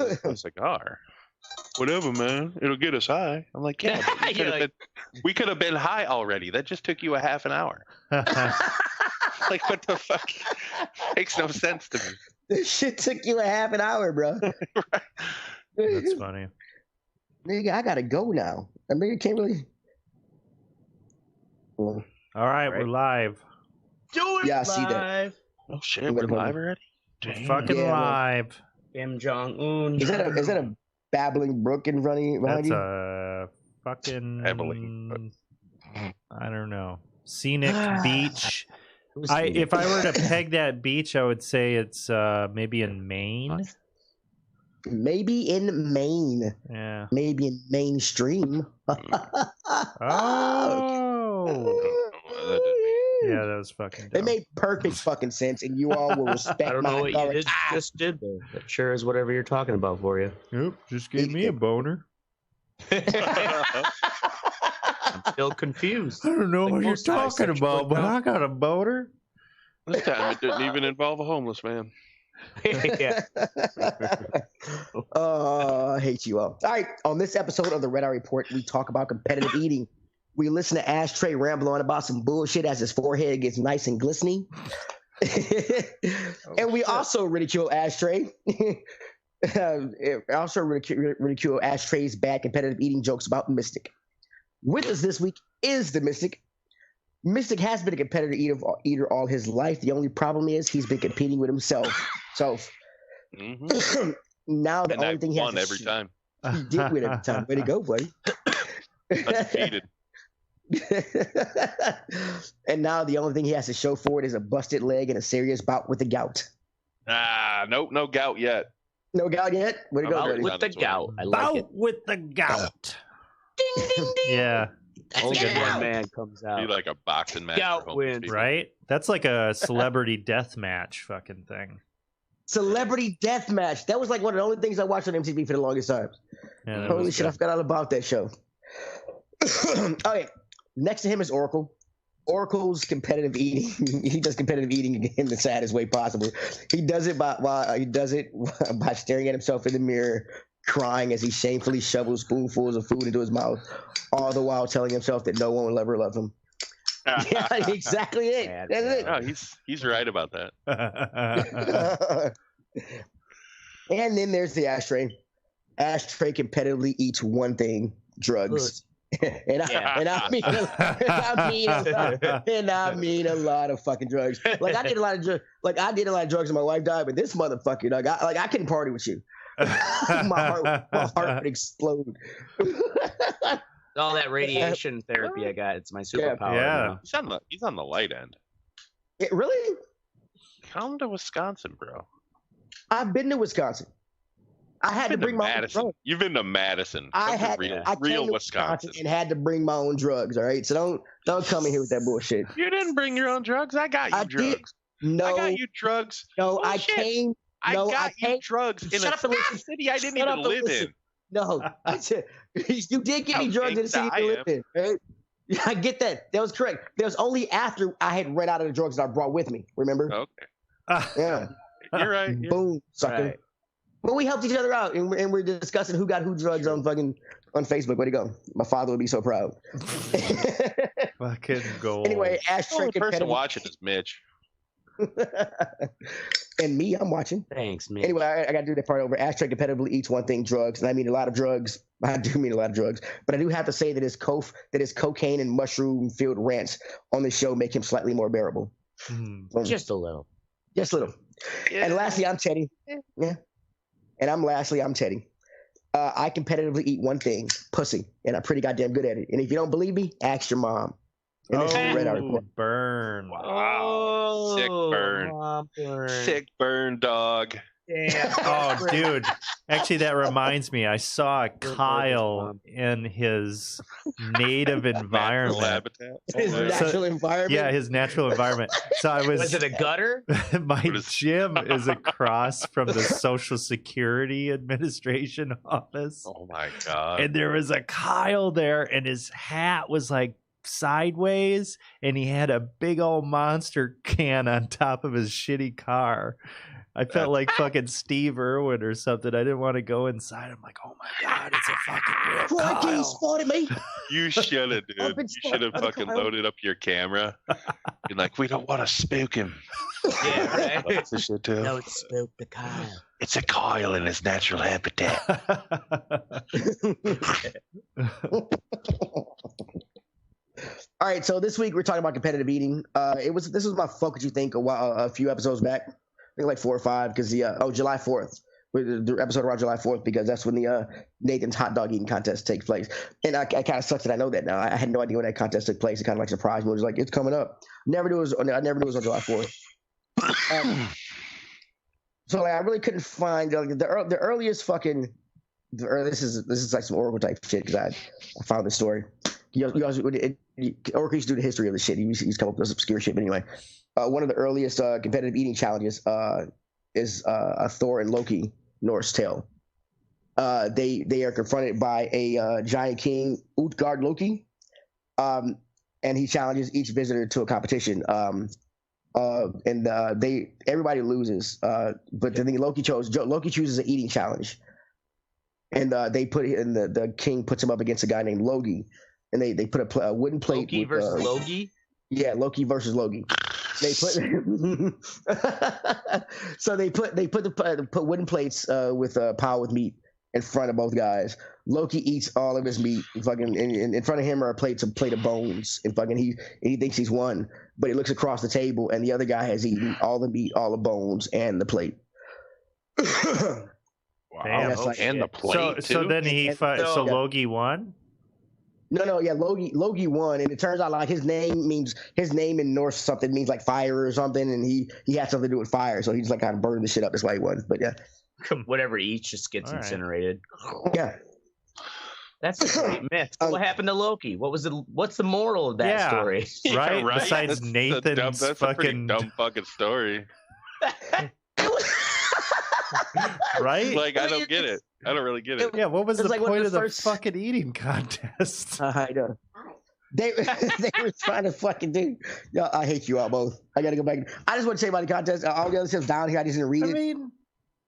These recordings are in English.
A cigar. Whatever, man. It'll get us high. I'm like, yeah, but we could have been high already. That just took you a half an hour. Like, what the fuck? Makes no sense to me. This shit took you a half an hour, bro. Right. That's funny. Nigga, I gotta go now. I mean, you can't really. All right, we're live. Do it Yeah, I live. see that. Oh shit, we're live already? We're Damn. fucking Yeah, live. Kim Jong-un. Is that a babbling brook in front of you? Behind That's you? a fucking Heavily. I don't know. Scenic beach. Who's If I were to peg that beach, I would say it's maybe in Maine. Maybe in Maine. Yeah. Maybe in mainstream. Oh. Yeah, that was fucking dumb. It made perfect fucking sense, and you all will respect I don't my know what you authority. just did there. That sure is whatever you're talking about for you. Yep, just gave me a boner. I'm still confused. I don't know Like what you're most talking bisexual about, but now. I got a boner. This time it didn't even involve a homeless man. Yeah. Oh, I hate you all. All right, on this episode of the Red Eye Report, we talk about competitive eating. We listen to Ashtray ramble on about some bullshit as his forehead gets nice and glistening. And we also ridicule Ashtray. Also ridicule Ashtray's bad competitive eating jokes about Mystic. With us this week is the Mystic. Mystic has been a competitive eater all his life. The only problem is he's been competing with himself. So now the And only I thing he has won to every time. He did win every time. Way to go, buddy. Undefeated. And now the only thing he has to show for it is a busted leg and a serious bout with the gout. Nope, no gout yet. No gout yet? Way to go, Out buddy. with the gout. I like Bout it. with the gout. Ding, ding, ding. Yeah, Only Get one out. man comes Be out. like a boxing match. Gout for homeless wins. people. right? That's like a celebrity death match fucking thing. Celebrity Death Match. That was like one of the only things I watched on MTV for the longest time. Yeah, that Holy was shit, I good. forgot all about that show. Okay, next to him is Oracle. Oracle's competitive eating. He does competitive eating in the saddest way possible. He does it by staring at himself in the mirror, crying as he shamefully shovels spoonfuls of food into his mouth, all the while telling himself that no one will ever love him. Yeah, exactly it. Sad, That's it. No, he's right about that. And then there's the Ashtray. Ashtray competitively eats one thing: drugs. and I mean a lot of fucking drugs. Like I did a lot of drugs. Like I did a lot of drugs, and my wife died. But this motherfucker, dog, I couldn't party with you. my heart would explode. All that radiation therapy I got. It's my superpower. Yeah. now. He's on the light end. It really? Come to Wisconsin, bro. I've been to Wisconsin. I had to bring my own Madison. drugs. You've been to Madison. I Come to had real, I came real to Wisconsin. and had to bring my own drugs. All right, so don't come in here with that bullshit. You didn't bring your own drugs. I got you I drugs. did. No, I got you drugs. no, I Bullshit. came. I No, got I you came- drugs in Shut a up and listen. city I didn't Shut even up and live listen. in. No, you did give me How drugs in the city gangsta I you lived in. Right? Yeah, I get that. That was correct. That was only after I had run out of the drugs that I brought with me. Remember? Okay. Yeah. You're right. Boom, sucker. Right. But we helped each other out, and we're discussing who got who drugs on Facebook. Way to go! My father would be so proud. Fucking gold. Anyway, The Ashtray only person competitive, watching is Mitch. and me, I'm watching. Thanks, man. Anyway, I got to do that part over. Ashtray competitively eats one thing: drugs, and I mean a lot of drugs. I do mean a lot of drugs, but I do have to say that his cocaine and mushroom-filled rants on the show make him slightly more bearable. Just a little. Just a little. And lastly, I'm Teddy. Yeah. And I'm Teddy. I competitively eat one thing: pussy, and I'm pretty goddamn good at it. And if you don't believe me, ask your mom. And this is the Red Eye Report. Burn. Wow. Sick burn. Mom burn. Sick burn, dog. Damn. Oh, dude. Actually, that reminds me. I saw Kyle in his native Natural environment. habitat. His Oh, yeah. natural environment. Yeah, his natural environment. So I Was it a gutter? my What is- gym is across from the Social Security Administration office. Oh my god. And there was a Kyle there, and his hat was like sideways, and he had a big old monster can on top of his shitty car. I felt like fucking Steve Irwin or something. I didn't want to go inside. I'm like, oh my God, it's a fucking real Kyle. Spotted me. You should have, dude. You should have fucking loaded up your camera. You're like, we don't want to spook him. Yeah, right. Don't spook the Kyle. It's a Kyle in his natural habitat. All right, so this week we're talking about competitive eating. This was my fuck what you think a few episodes back. I think like 4 or 5 because July 4th. The episode around July 4th because that's when the Nathan's hot dog eating contest takes place. And I kind of sucks that I know that now. I had no idea when that contest took place. It kind of like surprised me. It was like, it's coming up. I never knew it was on July 4th. So like, I really couldn't find the earliest fucking. This is like some Oracle type shit because I found this story. Oracle used to do the history of this shit. He's come up with this obscure shit. But anyway, one of the earliest competitive eating challenges is a Thor and Loki Norse tale. They are confronted by a giant king, Utgard Loki, and he challenges each visitor to a competition. Everybody loses, but the thing Loki chooses an eating challenge, and the king puts him up against a guy named Logi, and they put a wooden plate. Loki versus Logi. Yeah, Loki versus Logi. They put so they put wooden plates with piled with meat in front of both guys. Loki eats all of his meat. Fucking in front of him are a plate of bones, and fucking he thinks he's won, but he looks across the table and the other guy has eaten all the meat, all the bones, and the plate. Wow, and the plate too? So then Logi won. No, yeah, Logi won, and it turns out like his name in Norse something means like fire or something, and he had something to do with fire, so he just like kind of burned the shit up. That's why he won. But yeah, whatever he eats just gets incinerated. Yeah, that's a great myth. So what happened to Loki? What's the moral of that story? Right? Besides Nathan's that's a pretty dumb fucking story. Right? Like, I don't get it. I don't really get it. Yeah, what was the point of the fucking eating contest? I know. They were trying to fucking do. Yo, I hate you all both. I gotta go back. I just want to say about the contest. All the other stuff's down here. I just didn't read it. I mean,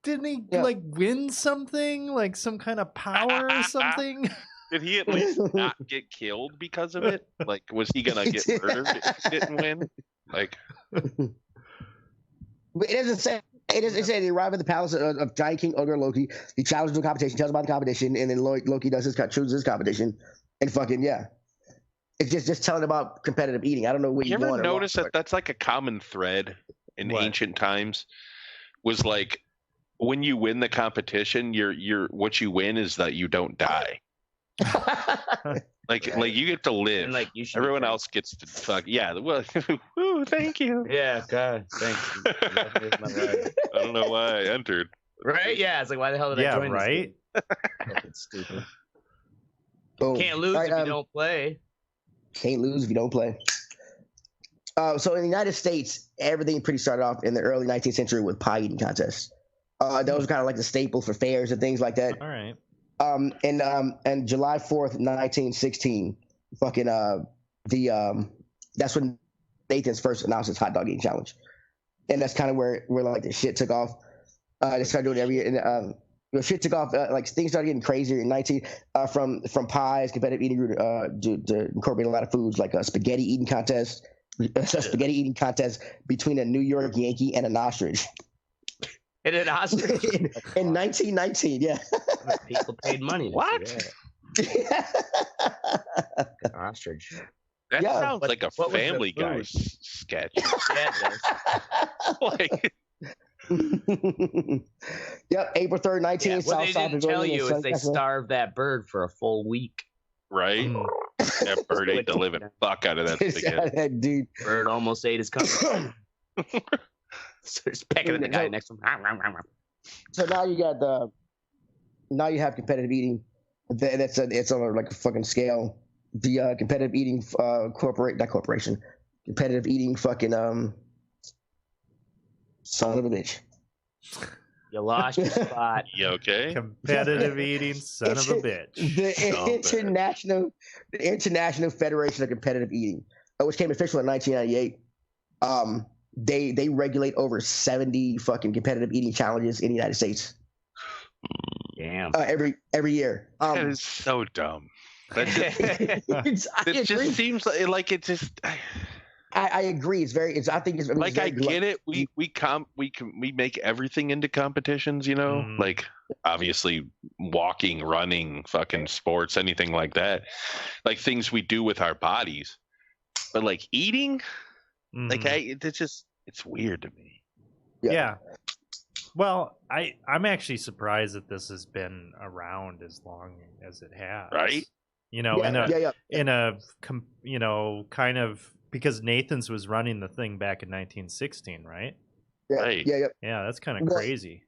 didn't he like win something? Like some kind of power or something? Did he at least not get killed because of it? Like, was he gonna get murdered if he didn't win? Like, but it doesn't say. It said they arrive at the palace of giant king Utgard Loki. He challenges the competition, tells about the competition, and then Loki chooses his competition, and fucking yeah, it's just telling about competitive eating. I don't know what you ever notice that that's like a common thread in ancient times. Was like when you win the competition, what you win is that you don't die. Like you get to live. And like everyone else gets to fuck. Yeah. Well, woo, thank you. Yeah. God, thanks. I don't know why I entered. Right? Yeah. It's like, why the hell did I join? Right. That's stupid. Boom. Can't lose if you don't play. Can't lose if you don't play. So in the United States, everything pretty started off in the early 19th century with pie eating contests. Those were kind of like the staple for fairs and things like that. All right. And July 4th, 1916, fucking that's when Nathan's first announced his hot dog eating challenge, and that's kind of where like the shit took off. They started doing it every year, and the shit took off. Like things started getting crazier in from pies, competitive eating to incorporate a lot of foods like a spaghetti eating contest between a New York Yankee and an ostrich. In an ostrich? in 1919, yeah. People paid money. What? Ostrich. That sounds like a Family Guy sketch. Yeah, it does. Like, yep, April 3rd, 19. What they didn't tell you is they starved that bird for a full week. Right? That bird ate the living fuck out of that spaghetti. That dude. Bird almost ate his company. So just pecking at the guy next to him. So now you have competitive eating. It's on like a fucking scale. The competitive eating competitive eating fucking son of a bitch. You lost your spot. You okay? Competitive eating son of a bitch. The International Federation of Competitive Eating, which came official in 1998. they regulate over 70 fucking competitive eating challenges in the United States. Damn. Every year. That is so dumb. It just seems like it just. I agree. It's very. I think it's like very, I get it. We make everything into competitions. You know, like obviously walking, running, fucking sports, anything like that. Like things we do with our bodies. But like eating, like it's weird to me. Yeah. Well, I'm actually surprised that this has been around as long as it has. Right. You know, in a you know, kind of. Because Nathan's was running the thing back in 1916, right? Yeah, right. Yeah, that's kind of crazy.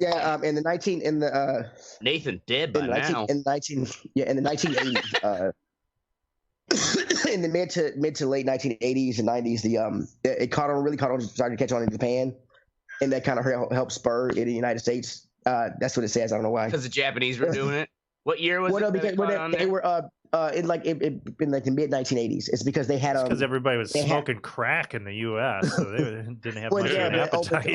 Yeah, in the Nathan dead by now. In the 1980s, in the mid to late 1980s and 90s, it really caught on, started to catch on in Japan, and that kind of helped spur it in the United States. That's what it says. I don't know why. Because the Japanese were doing it. What year was it? Because they were in like the mid 1980s. It's because they had because everybody was smoking crack in the U.S., so they didn't have much of an appetite.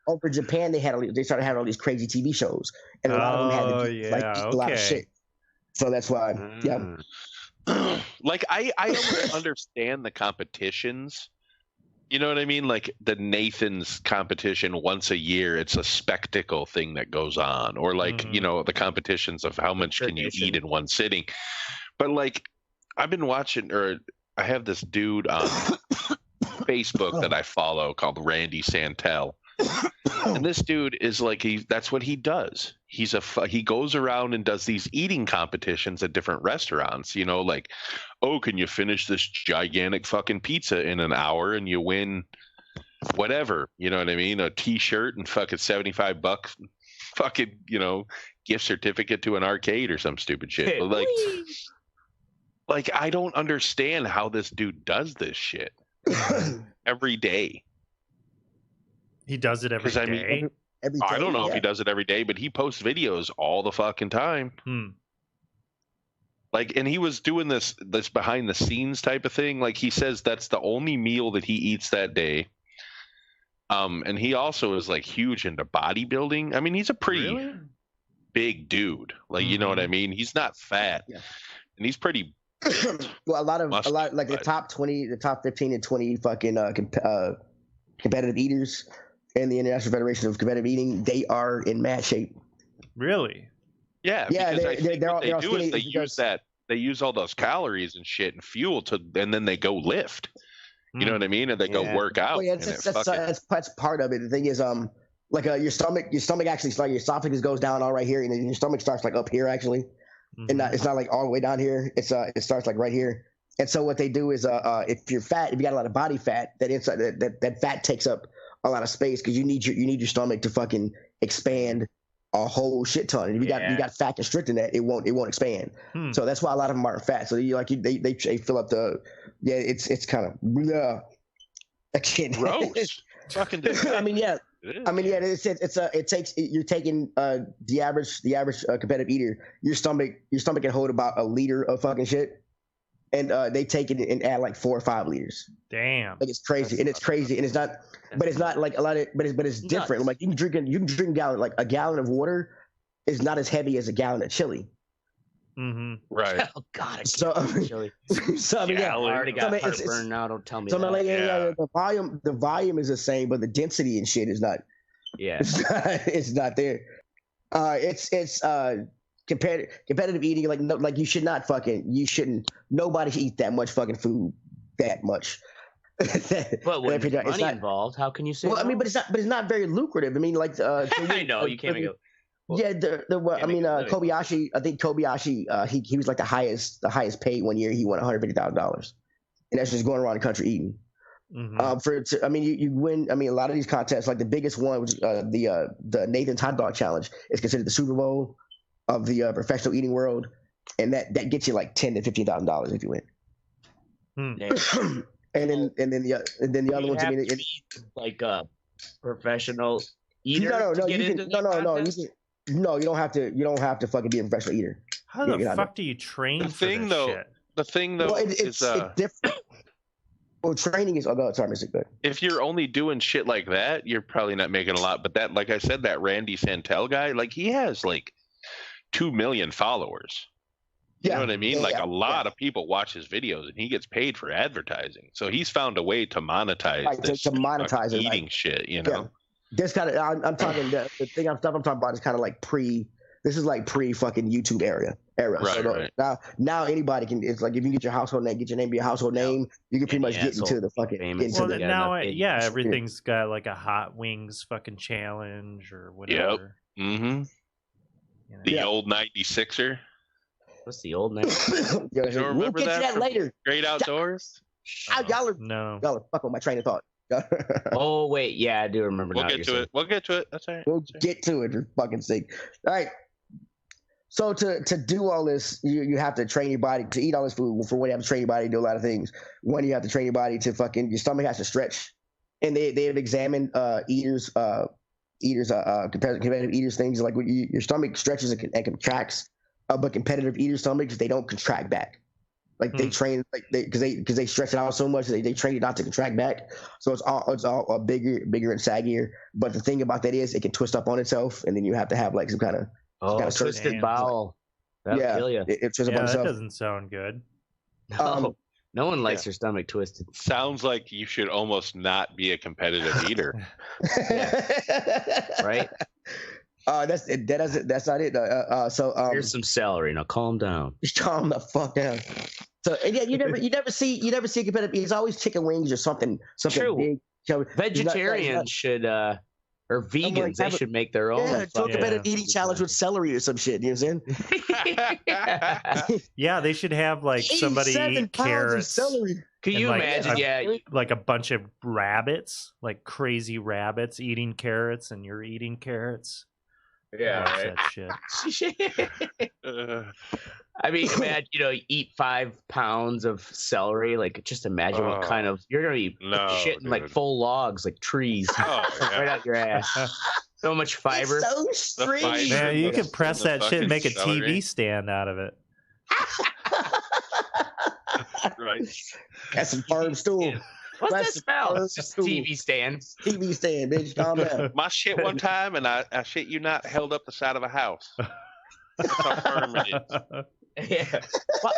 Over Japan, they had they started having all these crazy TV shows, and a lot of them had to eat a lot of shit. So that's why, like I don't understand the competitions. You know what I mean? Like the Nathan's competition once a year, it's a spectacle thing that goes on. Or like, you know, the competitions of how much can you eat in one sitting. But like, I've been watching, or I have this dude on Facebook that I follow called Randy Santel. And this dude is like, that's what he does. He goes around and does these eating competitions at different restaurants, you know, like, oh, can you finish this gigantic fucking pizza in an hour and you win whatever, you know what I mean? A t-shirt and fucking $75 fucking, you know, gift certificate to an arcade or some stupid shit. But like, I don't understand how this dude does this shit every day. He does it every day. Every day. I don't know if he does it every day, but he posts videos all the fucking time. Like, and he was doing this behind the scenes type of thing. Like, he says that's the only meal that he eats that day. And he also is like huge into bodybuilding. I mean, he's a pretty big dude. Like, you know what I mean? He's not fat, and he's pretty. Well, a lot like the top 20, the top 15 and 20 fucking competitive eaters in the International Federation of Competitive Eating, they are in mad shape. Really? Yeah. They use all those calories and shit and fuel and then they go lift. You know what I mean? And they go work out. Well, yeah, that's part of it. The thing is, like your stomach actually starts, your esophagus goes down all right here, and then your stomach starts like up here actually, and it's not like all the way down here. It starts like right here. And so what they do is, if you're fat, if you got a lot of body fat, that fat takes up a lot of space because you need your stomach to fucking expand a whole shit ton. And if you got fat constricting that, it won't expand. So that's why a lot of them are fat. So they fill up the it's kind of I can't. Gross. Fucking. I mean, yeah. It takes you're taking the average competitive eater. Your stomach can hold about a liter of fucking shit. And they take it and add like 4 or 5 liters. Damn, like it's crazy, and it's not. But it's not like a lot of. But it's different. Like you can drink a gallon. Like a gallon of water is not as heavy as a gallon of chili. Right. Oh God, chili. So I mean, I already got heartburn now. Don't tell me. So I'm like, the volume is the same, but the density and shit is not. Yeah, it's not there. It's competitive eating, like you shouldn't. Nobody should eat that much fucking food that much. But when there's money involved, how can you say? Well, I mean, but it's not very lucrative. I mean, like I know you can't go. Well, yeah, Kobayashi. I think Kobayashi. He was like the highest paid one year. He won $150,000, and that's just going around the country eating. You win. I mean, a lot of these contests, like the biggest one was the Nathan's Hot Dog Challenge. It's considered the Super Bowl of the professional eating world, and that gets you like $10,000 to $15,000 if you win. And then the other ones. I mean, like a professional eater. No, you don't have to. You don't have to fucking be a professional eater. How the fuck do you train? The thing though is different. Well, training is. Oh, no, sorry, Mr. Good. If you're only doing shit like that, you're probably not making a lot. But that, like I said, that Randy Santel guy, like he has like 2 million followers. You know what I mean? Like a lot of people watch his videos, and he gets paid for advertising. So he's found a way to monetize this to monetize it, eating shit. You know, yeah. This kind of I'm talking. The thing I'm talking about is kind of like pre. This is like pre fucking YouTube era. Right, so right. Now anybody can. It's like if you get your household name, get your name be a household name, you can pretty much get into the fucking. Everything's got like a Hot Wings fucking challenge or whatever. Yep. Mm-hmm. The old 96er. What's the old name? We'll get to that later. Great Outdoors. Y'all are fuck with my train of thought. Oh wait, yeah, I do remember. We'll get to it. That's all right. We'll get to it for fucking sake. All right. So to do all this, you have to train your body to eat all this food. For one, you have to train your body to do a lot of things. One, you have to train your body to fucking your stomach has to stretch. And they have examined competitive eaters things like your stomach stretches and contracts, but competitive eater stomachs they don't contract back. Like they train like because they stretch it out so much they train it not to contract back. So it's all bigger and saggier. But the thing about that is it can twist up on itself, and then you have to have like some kind of twisted bowel. That'll kill you. It twists up on itself. That doesn't sound good. No one likes their stomach twisted. Sounds like you should almost not be a competitive eater. Right? That's not it. So here's some celery. Now calm down. Just calm the fuck down. So and yeah, you never see a competitive eater. It's always chicken wings or something True. big. Vegetarians should or vegans, they should make their own. Yeah, do a competitive eating challenge with celery or some shit. You know what I'm saying? Yeah, they should have like somebody eat carrots. Celery. Can you imagine? Like a bunch of rabbits, like crazy rabbits eating carrots, and you're eating carrots. Yeah, right. That shit. I mean, imagine eat 5 pounds of celery. Like, just imagine what kind of you're gonna be shitting like full logs, like trees, right out your ass. So much fiber. It's so strange. Man, you could press that shit and make a TV stand out of it. Right. That's some farm stool. What's that smell? It's just TV stand. TV stand, bitch. Calm down. My shit one time, and I shit you not, held up the side of a house. That's how firm it is. Yeah.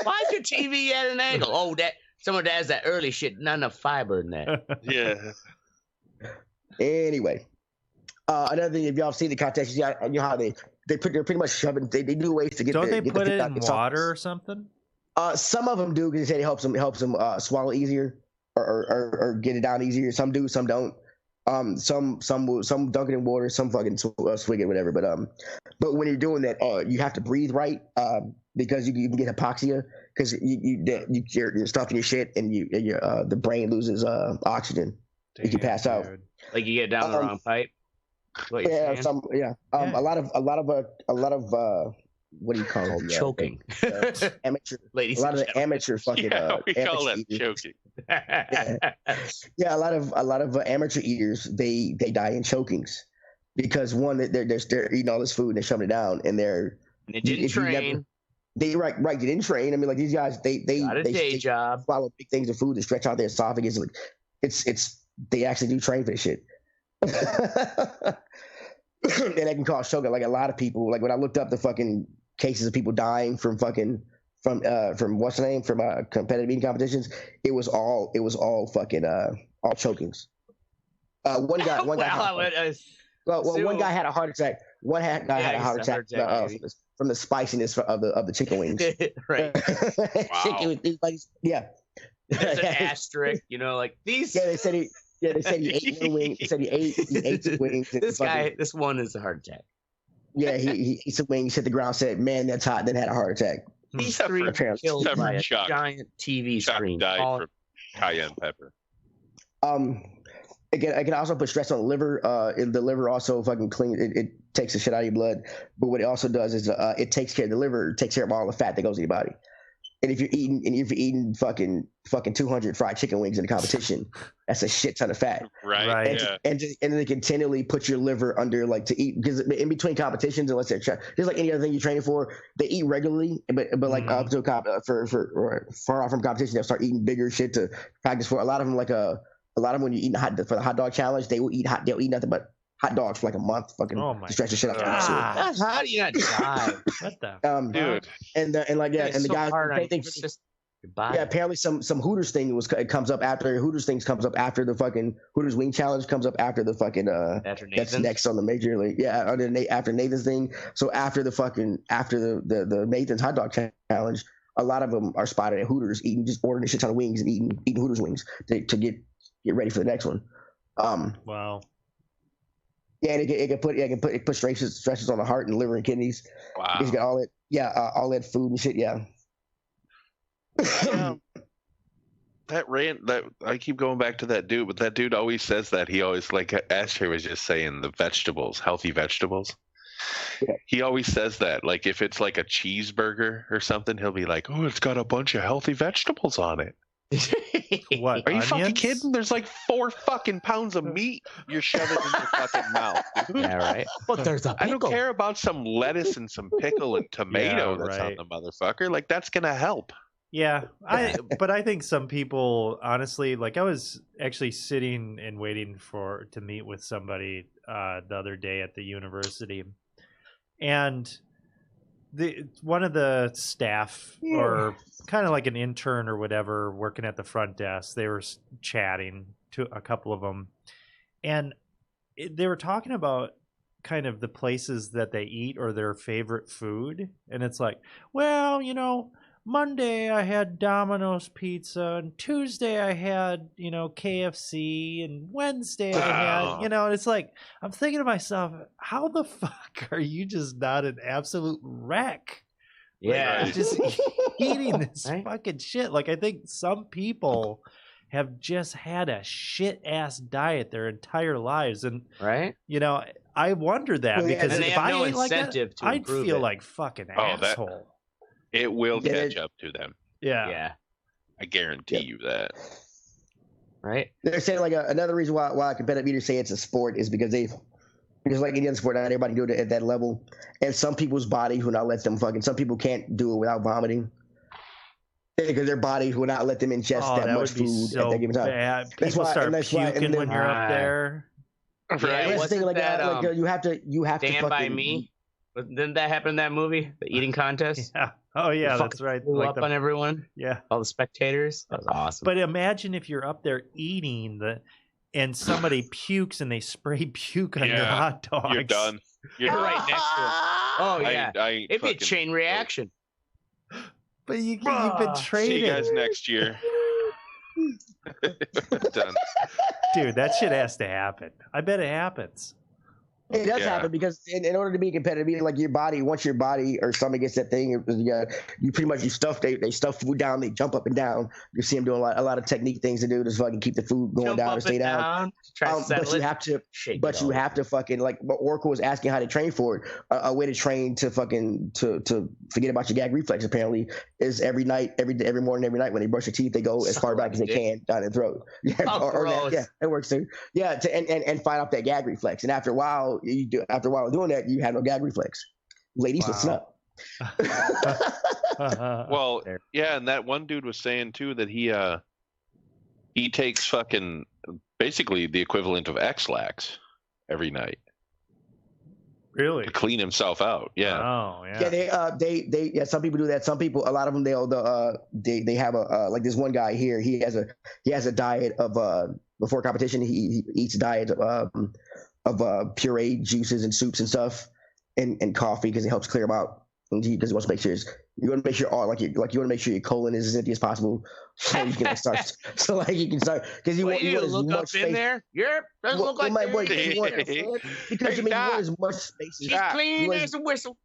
Why is your TV at an angle? Oh, someone that has that early shit, not enough fiber in that. Yeah. Anyway, another thing, if y'all see the contest, you know how they're pretty much shoving. They do ways to get. Don't they put it in water or something? Some of them do because they say it helps them swallow easier or get it down easier. Some do, some don't. Some dunk it in water, some fucking swig it, whatever. But when you're doing that, you have to breathe right, because you can get hypoxia because you're stuffing your shit and the brain loses oxygen. Damn, you pass out. Like you get down the wrong pipe. A lot of what do you call it? Choking. Amateur. Ladies, a lot of the amateur fucking. We call that choking. Yeah, a lot of amateur eaters they die in chokings because one they're eating all this food and they're shoving it down and they didn't train. They didn't train. I mean, like these guys they got a day job. Swallow big things of food to stretch out their esophagus. Like it's they actually do train for this shit. And that can cause choking. Like a lot of people, like when I looked up the fucking cases of people dying from what's the name, from competitive eating competitions, it was all fucking all chokings. One guy one guy had a heart attack. One guy had a heart attack from the spiciness of the chicken wings. Right. Wow. Yeah. There's an asterisk, like these. Yeah, they said he ate wings. They said he ate some wings. This one is a heart attack. Yeah, he ate some wings, hit the ground, said, "Man, that's hot." Then had a heart attack. These three killed by a giant TV screen. Died from cayenne pepper. Again, I can also put stress on the liver. The liver also fucking clean. It takes the shit out of your blood. But what it also does is it takes care of the liver. It takes care of all the fat that goes in your body. And if you're eating fucking 200 fried chicken wings in a competition, that's a shit ton of fat. Right. And they continually put your liver under like to eat, because in between competitions, unless they're just like any other thing you're training for, they eat regularly, but like up to for far off from competition, they'll start eating bigger shit to practice for. A lot of them when you eat for the hot dog challenge, they'll eat nothing but hot dogs for like a month, fucking to stretch the shit out. How do you not die? What the dude? And the guys. Yeah, apparently some Hooters thing comes up after the fucking Hooters wing challenge comes up after the fucking that's next on the major league. Yeah, after Nathan's thing. So after the Nathan's hot dog challenge, a lot of them are spotted at Hooters ordering a shit ton of wings and eating Hooters wings to get ready for the next one. Wow. Yeah, and it put stresses on the heart and liver and kidneys. Wow. He's got all that food and shit. Yeah. That I keep going back to that dude, but that dude always says that. He always, like Asher was just saying, the vegetables, healthy vegetables. Yeah. He always says that. Like if it's like a cheeseburger or something, he'll be like, "Oh, it's got a bunch of healthy vegetables on it." What? Are you onions? fucking kidding? There's like 4 fucking pounds of meat you're shoving in your fucking mouth, dude. Yeah, right. But there's a pickle. I don't care about some lettuce and some pickle and tomato that's on the motherfucker. Like that's gonna help. Yeah, but I think some people, honestly, like I was actually sitting and waiting to meet with somebody the other day at the university, and one of the staff or kind of like an intern or whatever working at the front desk, they were chatting to a couple of them, and they were talking about kind of the places that they eat or their favorite food, and it's like, well, Monday I had Domino's pizza, and Tuesday I had, KFC, and Wednesday I had, and it's like, I'm thinking to myself, how the fuck are you just not an absolute wreck? Yeah. Like, just eating this fucking shit. Like, I think some people have just had a shit ass diet their entire lives. And, I wonder that because if I ate like that, I'd feel like fucking asshole. It will catch up to them. Yeah. I guarantee you that. Right? They're saying like another reason why competitive eaters say it's a sport is because like any other sport, not everybody can do it at that level. And some people's body will not let them some people can't do it without vomiting. Because their body will not let them ingest that much food at that given time. Bad. People start puking when you're up there. Right. Wasn't like that, you have to Stand By Me. Didn't that happen in that movie? The eating contest? Yeah. Oh, yeah, that's right. Blew up on everyone. Yeah. All the spectators. That was awesome. But imagine if you're up there eating and somebody pukes and they spray puke on your hot dogs. You're done. You're right next to it. Oh, yeah. It'd be a chain reaction. But you've been traded. See you guys next year. Done. Dude, that shit has to happen. I bet it happens. It does happen because in order to be competitive, like your body, once your body or stomach gets that thing, you pretty much they stuff food down, they jump up and down. You see them doing a lot of technique things to do to fucking keep the food going down and stay down. But you have to fucking like. But Oracle was asking how to train for it. A way to train to fucking to forget about your gag reflex apparently is every morning, every night when they brush their teeth, they go as far back as they can down their throat. Yeah, it works too. Yeah, and fight off that gag reflex, and after a while. After a while of doing that, you have no gag reflex. Ladies, listen up. Well, yeah, and that one dude was saying too that he takes fucking basically the equivalent of X-Lax every night. Really? To clean himself out. Yeah. Oh, yeah. Yeah, some people do that. Some people, a lot of them, they have a like this one guy here. He has a diet of before competition. He eats a diet of pureed juices and soups and stuff and coffee because it helps clear them out. And he wants to make sure you want to make sure you want to make sure your colon is as empty as possible so you can start. So like you can start because you want as look much up space. In there. Yep, doesn't look like because you want as much space. She's clean as a whistle.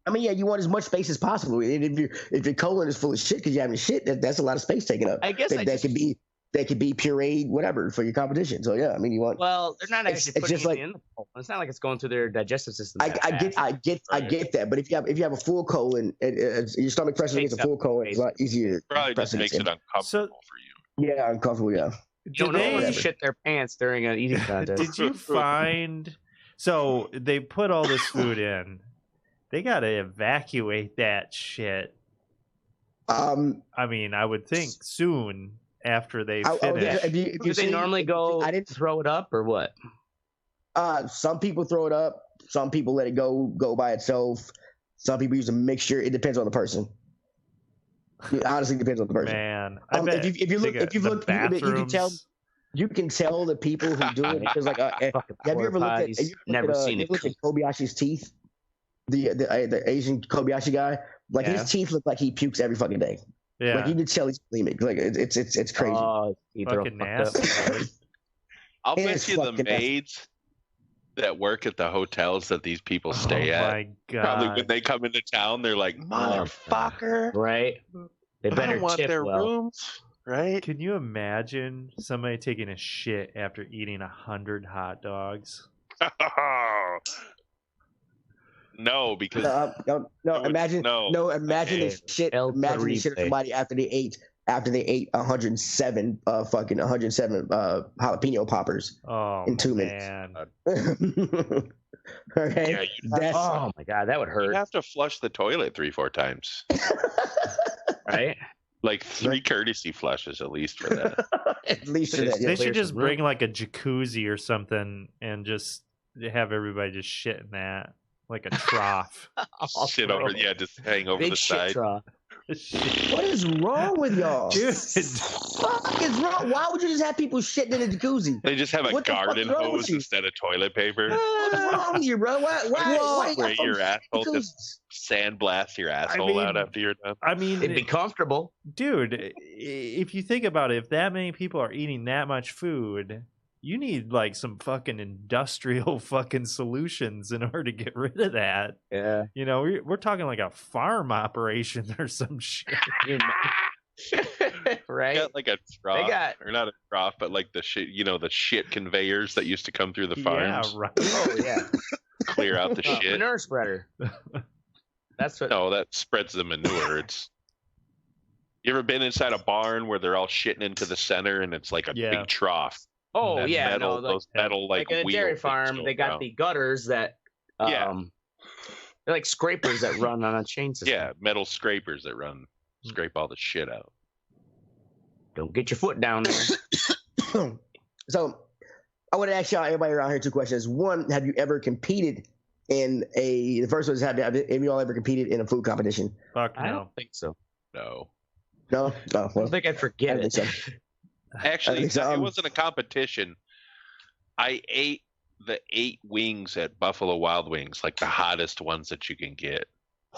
I mean, yeah, you want as much space as possible. And if your colon is full of shit because you're having shit, that's a lot of space taken up. I guess that can be. they could be pureed, whatever, for your competition. So yeah, I mean, you want. Well, they're not actually putting just it like, in the colon. It's not like it's going through their digestive system. I get that. But if you have a full colon, your stomach pressure against a full colon, it's a lot easier. Probably just makes it uncomfortable for you. Yeah, uncomfortable. Yeah. You don't know to shit their pants during an eating contest. Did you find? So they put all this food in. They got to evacuate that shit. I mean, I would think soon after they finish. Do they normally go throw it up or what? Some people throw it up. Some people let it go by itself. Some people use a mixture. It depends on the person. It honestly depends on the person. Man, I bet if you look, you can tell the people who do it because, like, have you ever looked at? Never seen it. Look at Kobayashi's teeth. The Asian Kobayashi guy, like his teeth look like he pukes every fucking day. Yeah, like you can tell he's bulimic. Like it's crazy. Oh, fucking nasty. I'll bet you the maids that work at the hotels that these people stay at. My God. Probably when they come into town, they're like, motherfucker. Right? They better want tip their well. rooms. Right? Can you imagine somebody taking a shit after eating 100 hot dogs? No, because imagine the shit of somebody after they ate 107 jalapeno poppers in 2 minutes. Okay. Yeah, oh my God, that would hurt. You have to flush the toilet 3-4 times. Right? Like 3 courtesy flushes at least for that. At least for that. They should just bring like a jacuzzi or something and just have everybody just shit in that. Like a trough. Shit over, just hang over Big the shit side. Trough. What is wrong with y'all? Dude. Fuck is wrong? Why would you just have people shitting in a jacuzzi? They just have a garden hose instead of toilet paper. What's wrong with you, bro? Why spray your asshole, just sandblast your asshole out after you're done. I mean, it'd be comfortable. Dude, if you think about it, if that many people are eating that much food, you need like some fucking industrial fucking solutions in order to get rid of that. Yeah. You know, we're talking like a farm operation or some shit. Right? Got like a trough, or not a trough, but like the shit, the shit conveyors that used to come through the farms. Yeah, right. Oh yeah. Clear out the shit. Manure spreader. That's what. No, that spreads the manure. You ever been inside a barn where they're all shitting into the center and it's like a big trough? Oh yeah, those metal like in a dairy farm, they got the gutters that they're like scrapers that run on a chain system. Yeah, metal scrapers that scrape all the shit out. Don't get your foot down there. So I want to ask y'all, everybody around here, 2 questions. One, have you ever competed in the first one is have you all ever competed in a food competition? Fuck no. I don't think so. No. No? Oh, well, I think I'd forget it. So. Actually, it wasn't a competition. I ate the 8 wings at Buffalo Wild Wings, like the hottest ones that you can get.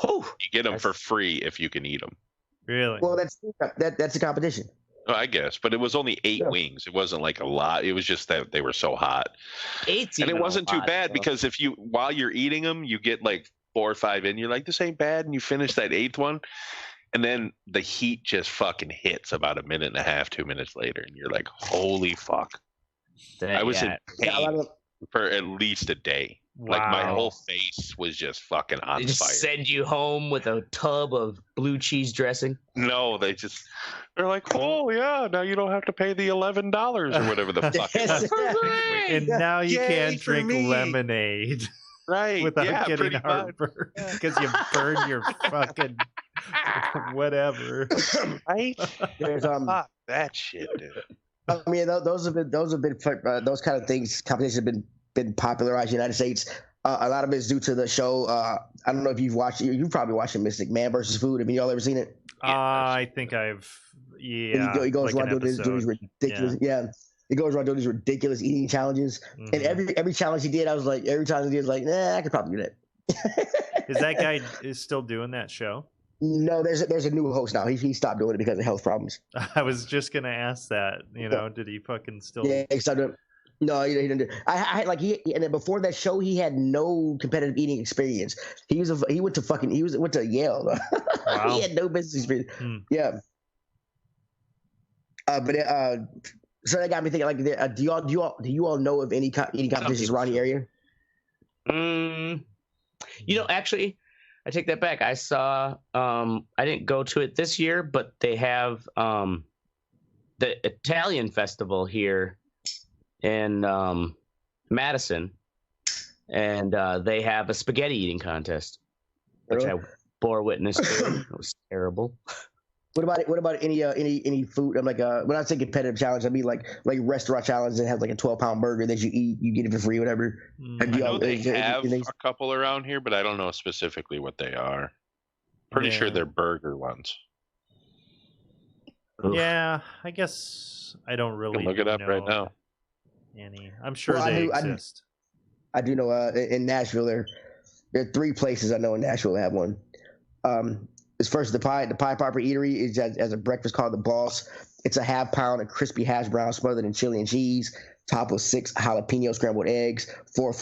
Oh, you get them for free if you can eat them. Really? Well, that's a competition. Oh, I guess, but it was only 8 wings. It wasn't like a lot. It was just that they were so hot. 8's and it wasn't too bad because while you're eating them, you get like 4 or 5 in. You're like, this ain't bad, and you finish that 8th one. And then the heat just fucking hits about 1.5 minutes, 2 minutes later, and you're like, "Holy fuck!" I was in pain for at least a day. Wow. Like my whole face was just fucking on they just fire. Send you home with a tub of blue cheese dressing? No, they're like, "Oh yeah, now you don't have to pay the $11 or whatever the fuck." And now you can't drink lemonade. Right. Without getting heartburn because you burned your fucking whatever. Right? There's fuck that shit, dude. I mean, those kind of things. Competitions have been popularized in the United States. A lot of it is due to the show. I don't know if you've watched. You've probably watched Mystic Man versus Food. Have you all ever seen it? I think I've. Yeah. He goes around doing these ridiculous. Yeah. He goes around doing these ridiculous eating challenges, and every challenge he did, I was like, every time he did, like, nah, I could probably do that. Is that guy still doing that show? No, there's a new host now. He stopped doing it because of health problems. I was just gonna ask that. Did he fucking still? Yeah, he stopped doing it. No, he didn't do it. And then before that show, he had no competitive eating experience. He went to Yale. Wow. He had no business experience. Yeah. So that got me thinking. Like, do you all know of any eating competitions around the area? Actually, I take that back. I saw. I didn't go to it this year, but they have the Italian festival here in Madison, and they have a spaghetti eating contest, which I bore witness to. It was terrible. What about any food? I'm like, when I say competitive challenge, I mean like restaurant challenge that has like a 12-pound burger that you eat, you get it for free, whatever. I know they have a couple around here, but I don't know specifically what they are. Pretty sure they're burger ones. Yeah, I guess I don't really look it up right now. Any, I'm sure they exist. I do know in Nashville there are 3 places I know in Nashville that have one. It's first the Pie Popper Eatery is as a breakfast called the Boss. It's a half pound of crispy hash brown smothered in chili and cheese, topped with 6 jalapeno scrambled eggs, 4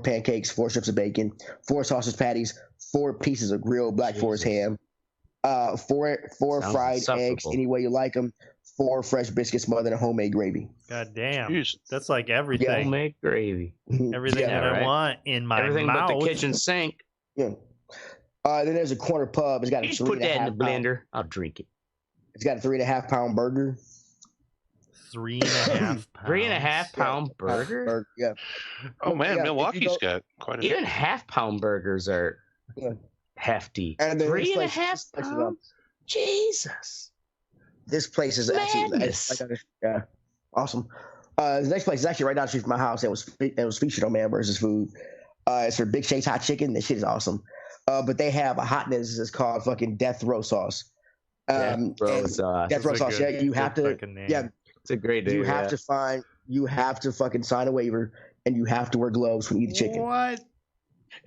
pancakes, 4 strips of bacon, 4 sausage patties, 4 pieces of grilled Black Forest ham, 4 fried eggs any way you like them, 4 fresh biscuits smothered in homemade gravy. God damn, that's like everything. Yeah. Homemade gravy, everything that I want in my everything mouth. but the kitchen sink. Yeah. Then there's a corner pub. It's got a 3.5 put that in the blender. I'll drink it. It's got a 3.5 pound burger. 3.5 pounds. 3.5 pound burger? Yeah. Oh man, Milwaukee's got quite a even half-pound burgers are hefty. And 3.5 pounds? Jesus. This place is actually awesome. The next place is actually right down the street from my house. It was featured on Man vs. Food. It's for Big Shake's Hot Chicken. This shit is awesome. But they have a hotness that's called fucking Death Row Sauce. Death Row Sauce. Death Row Sauce. Yeah, you have to. Yeah, it's a great name. You have to fucking sign a waiver, and you have to wear gloves when you eat the chicken. What?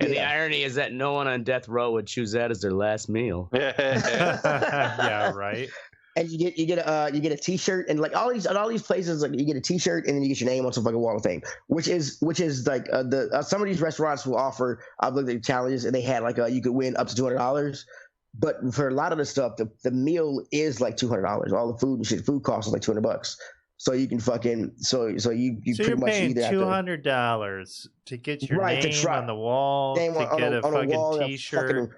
And the irony is that no one on death row would choose that as their last meal. Yeah, right. And you get a T-shirt, and like all these places, like you get a T-shirt, and then you get your name on some fucking wall of fame, which is like some of these restaurants will offer. I've looked at challenges, and they had like you could win up to $200, but for a lot of the stuff, the meal is like $200. All the food and shit, food costs like $200. So you can fucking you pretty much paying $200 to get your name on the wall, to get a fucking T-shirt.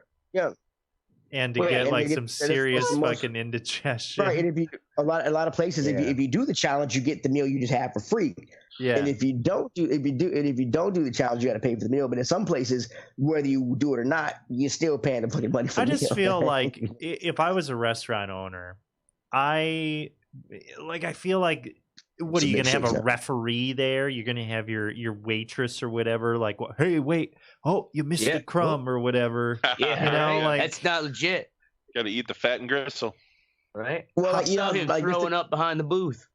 And to get like some serious fucking indigestion. Right, and if you a lot of places, if you do the challenge, you get the meal you just have for free. Yeah. And if you don't do the challenge, you got to pay for the meal. But in some places, whether you do it or not, you're still paying the fucking money for the meal. I just feel like if I was a restaurant owner, I feel like, what are you going to have a referee there? You're going to have your waitress or whatever, like, hey, wait, oh, you missed the crumb or whatever. Yeah, you know, like that's not legit. Got to eat the fat and gristle, right? Well, like, him throwing up behind the booth.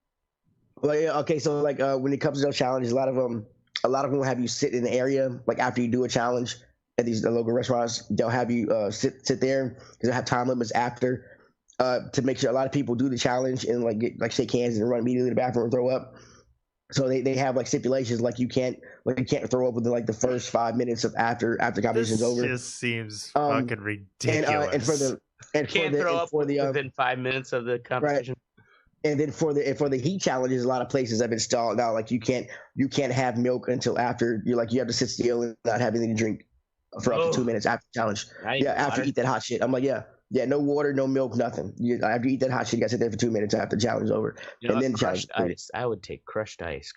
Well, yeah, okay. So like when it comes to those challenges, a lot of them will have you sit in the area like after you do a challenge at the local restaurants. They'll have you sit there because they have time limits after. To make sure a lot of people do the challenge and like shake hands and run immediately to the bathroom and throw up. So they have like stipulations like you can't throw up within like the first 5 minutes of after competition's over. This just seems fucking ridiculous. And within 5 minutes of the competition. Right. And then for the heat challenges, a lot of places have installed now like you can't have milk until after you have to sit still and not have anything to drink for up to 2 minutes after the challenge. After you eat that hot shit. I'm like, yeah, no water, no milk, nothing. After you eat that hot shit, you got to sit there for 2 minutes after the challenge is over. And then crushed ice. I would take crushed ice.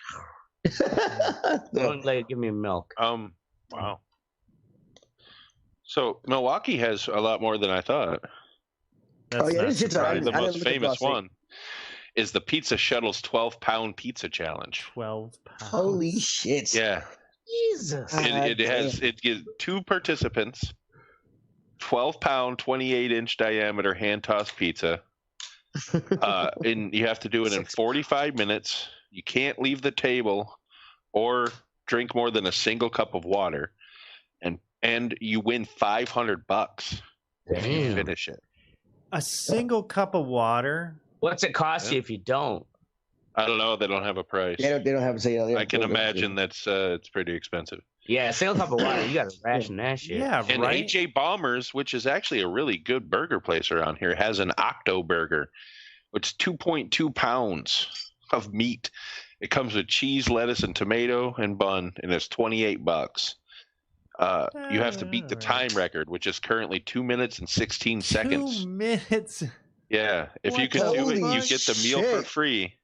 Don't give me milk. Wow. So Milwaukee has a lot more than I thought. That's probably the most famous one is the Pizza Shuttle's 12-pound pizza challenge. 12 pounds. Holy shit. Yeah. Jesus. It gives 2 participants 12-pound, 28-inch diameter hand-tossed pizza. And you have to do it in 45 minutes. You can't leave the table or drink more than a single cup of water. And you win $500 if you finish it. A single cup of water? What's it cost you if you don't? I don't know. They don't have a price. They don't have a sale. I can imagine that's it's pretty expensive. Yeah, a single cup of water, you got to ration that shit. Yeah, and right? AJ Bombers, which is actually a really good burger place around here, has an Octo Burger, It's 2.2 pounds of meat. It comes with cheese, lettuce, and tomato and bun, and it's $28. You have to beat the time record, which is currently 2 minutes and 16 seconds. 2 minutes. Yeah, if you can do it, you get the meal for free.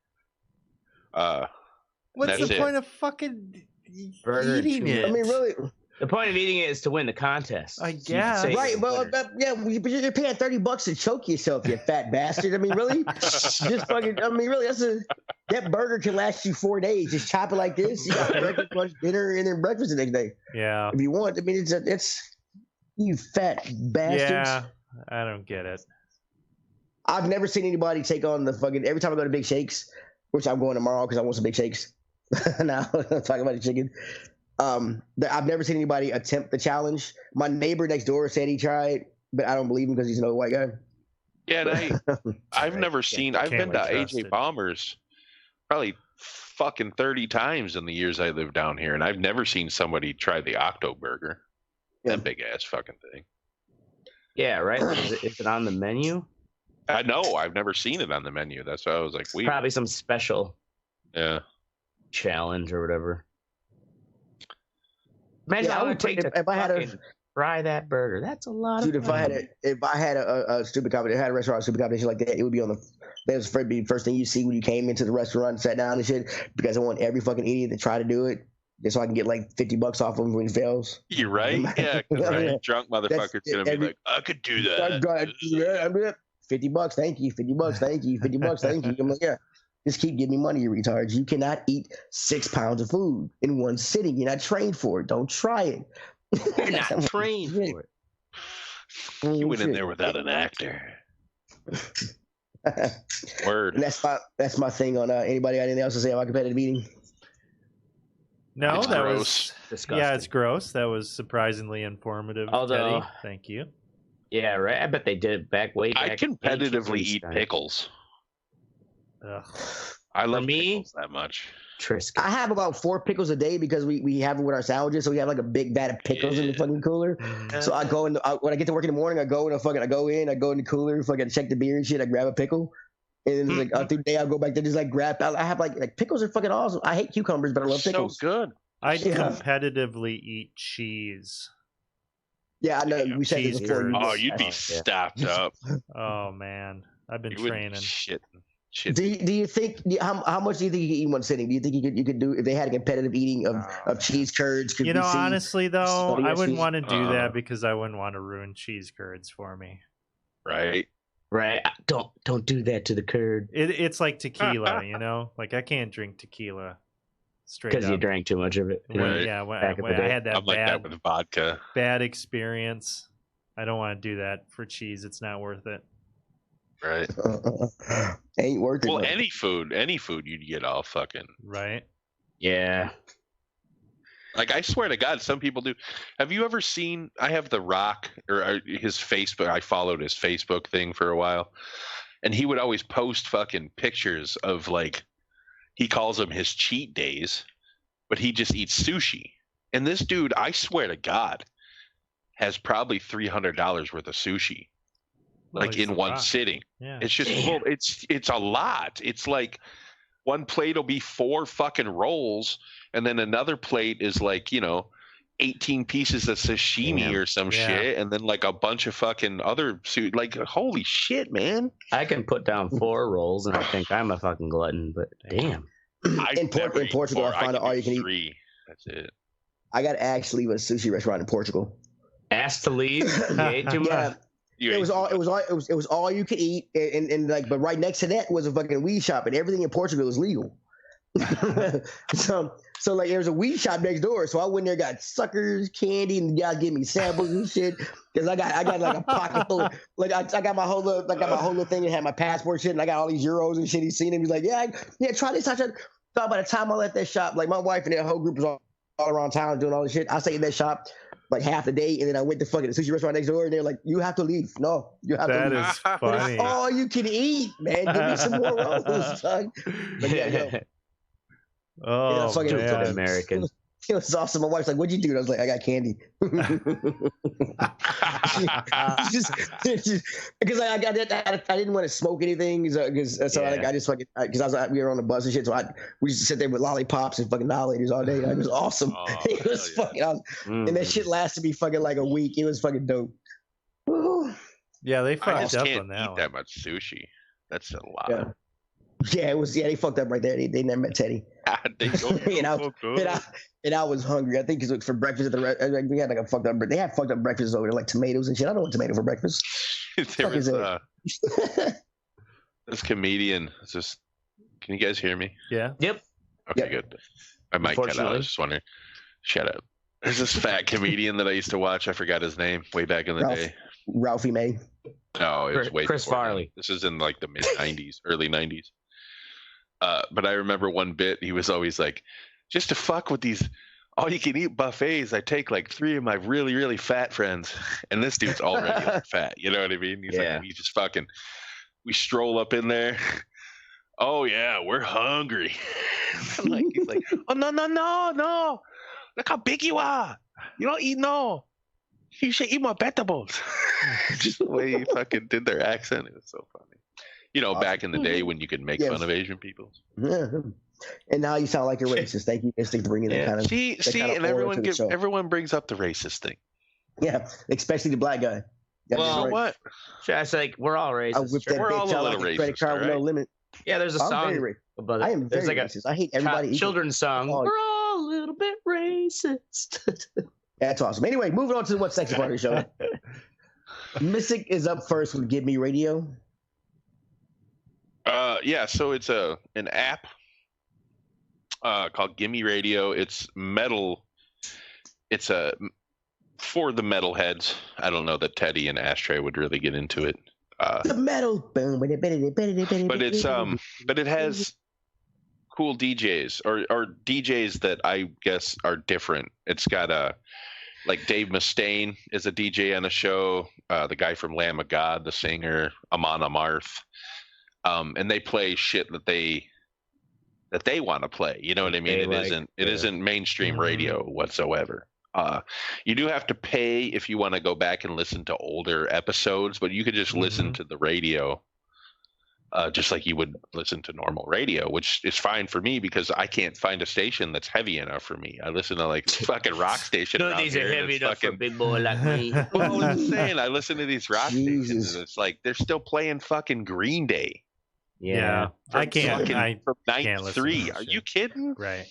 What's the point of fucking eating it? I mean, really. The point of eating it is to win the contest. I guess. Right, but yeah, but you're paying $30 to choke yourself, you fat bastard. I mean, really? Just fucking. I mean, really? That burger can last you 4 days. Just chop it like this. You got breakfast, lunch, dinner, and then breakfast the next day. Yeah. If you want, I mean, it's you fat bastards. Yeah, I don't get it. I've never seen anybody take on the fucking. Every time I go to Big Shakes, which I'm going tomorrow because I want some Big Shakes. Now talking about the chicken. I've never seen anybody attempt the challenge. My neighbor next door said he tried, but I don't believe him because he's an old white guy. Yeah, and I've never seen. I've been to AJ Bombers probably fucking 30 times in the years I lived down here, and I've never seen somebody try the Octo Burger. That big ass fucking thing. Yeah, right. Is it on the menu? I know. I've never seen it on the menu. That's why I was like, weird. Probably some special. Yeah. Challenge or whatever. Imagine how it would take if I had to fry that burger. That's a lot. Dude, of money. if I had a stupid competition, had a restaurant stupid competition like that, it would be on the. That was the first thing you see when you came into the restaurant, sat down and shit. Because I want every fucking idiot to try to do it, just so I can get like $50 off of him when he fails. You're right. Yeah, right. Drunk motherfucker's gonna be like, I could do that. $50, thank you. $50, thank you. $50, thank you. I'm like, yeah. Just keep giving me money, you retards. You cannot eat 6 pounds of food in one sitting. You're not trained for it. Don't try it. You're not trained for it. You went in there without an actor. Word. And that's my thing on anybody got anything else to say about competitive eating? No, it's that gross. was disgusting. Yeah, it's gross. That was surprisingly informative. Although, Teddy. Thank you. Yeah, right. I bet they did it way back. I competitively eat pickles. Ugh. I love pickles that much. Triscuit. I have about 4 pickles a day because we have it with our sandwiches, so we have like a big vat of pickles in the fucking cooler. So I go in when I get to work in the morning, I go in the cooler, fucking check the beer and shit. I grab a pickle, and then like through the day I go back there just like grab. I have like pickles are fucking awesome. I hate cucumbers, but I love pickles. So good. I competitively eat cheese. Yeah, I know. We said this before. Oh, you'd be stopped up. Oh man, I've been training. Shit. Do you think how much do you think you could eat in one sitting? Do you think you could do if they had a competitive eating of cheese curds? You know, honestly though, I wouldn't want to do that because I wouldn't want to ruin cheese curds for me. Right. Don't do that to the curd. It's like tequila, you know. Like I can't drink tequila straight up because you drank too much of it. When I had that I'm like that with vodka. Bad experience. I don't want to do that for cheese. It's not worth it. Right. Ain't worth it. Well, any food you'd get all fucking. Right. Yeah. Like I swear to God, some people do. Have you ever seen? I have The Rock or his Facebook. I followed his Facebook thing for a while, and he would always post fucking pictures of like, he calls them his cheat days, but he just eats sushi. And this dude, I swear to God, has probably $300 worth of sushi. Like in one sitting. Yeah. It's just it's a lot. It's like one plate will be 4 fucking rolls, and then another plate is like, 18 pieces of sashimi or some shit, and then like a bunch of fucking other like holy shit, man. I can put down 4 rolls and I think I'm a fucking glutton, but damn. In Portugal, I found out all you can eat. 3. That's it. I got asked to leave a sushi restaurant in Portugal. Asked to leave? You ate too much? It was all you could eat, and like, but right next to that was a fucking weed shop, and everything in Portugal is legal. so like, there was a weed shop next door, so I went there, got suckers, candy, and y'all give me samples and shit. Because I got like a pocket full, like I got my whole little thing and had my passport shit, and I got all these euros and shit. He's seen it. He's like, yeah, try this. So by the time I left that shop, like my wife and that whole group was all around town doing all this shit. I stayed in that shop like half the day, and then I went to fucking the sushi restaurant next door, and they're like, "You have to leave. No, you have to leave." That is funny. All you can eat, man. Give me some more rolls, son. But yeah, Oh, fucking man. American. It was awesome. My wife's like, "What'd you do?" And I was like, "I got candy." just because I didn't want to smoke anything, so I just fucking because we were on the bus and shit. So we used to sit there with lollipops and fucking Lollies all day. It was awesome. It was fucking awesome. And that shit lasted me fucking like a week. It was fucking dope. Yeah, they fucked I just up can't on that eat one. that much sushi. That's a lot. Yeah. Yeah, it was. Yeah, they fucked up right there. They never met Teddy. And I was hungry. I think because for breakfast at the we had like a fucked up. They had fucked up breakfasts over there, like tomatoes and shit. I don't want tomato for breakfast. There was this comedian. Just, can you guys hear me? Yeah. Yep. Okay, good. I might cut out. I was just wondering. Shut up. There's this fat comedian that I used to watch. I forgot his name way back in the day. Ralphie May. No, it was way Chris Farley. This is in like the mid '90s, early '90s. But I remember one bit. He was always like, just to fuck with these all-you-can-eat buffets, I take like 3 of my really, really fat friends, and this dude's already like fat. You know what I mean? He's like, he's just fucking. We stroll up in there. Oh yeah, we're hungry. He's like, oh no! Look how big you are. You don't eat no. You should eat more vegetables. Just the way he fucking did their accent. It was so funny. You know, back in the day when you could make fun of Asian people. Yeah. And now you sound like a racist. Thank you, Mystic, for bringing that kind of. See, and everyone brings up the racist thing. Yeah, especially the black guy. Well, so what? It's like we're all racist. We're all a little racist. Credit card with no limit. Yeah, there's a song. I am very racist. I hate everybody. Children's song. We're all a little bit racist. That's awesome. Anyway, moving on to what sexy part of the show. Mystic is up first with Give Me Radio. Yeah, so it's an app called Gimme Radio. It's metal. It's for the metalheads. I don't know that Teddy and Ashtray would really get into it. The metal. But it has cool DJs or DJs that I guess are different. It's got like Dave Mustaine is a DJ on a show. The guy from Lamb of God, the singer, Amon Amarth. And they play shit that they want to play. You know what I mean? It isn't mainstream radio whatsoever. You do have to pay if you want to go back and listen to older episodes, but you could just listen to the radio, just like you would listen to normal radio, which is fine for me because I can't find a station that's heavy enough for me. I listen to like fucking rock station. No, these are heavy enough for a big boy like me. Well, I'm saying I listen to these rock stations, and it's like they're still playing fucking Green Day. Yeah, I can't. From '93. Are you kidding? Right.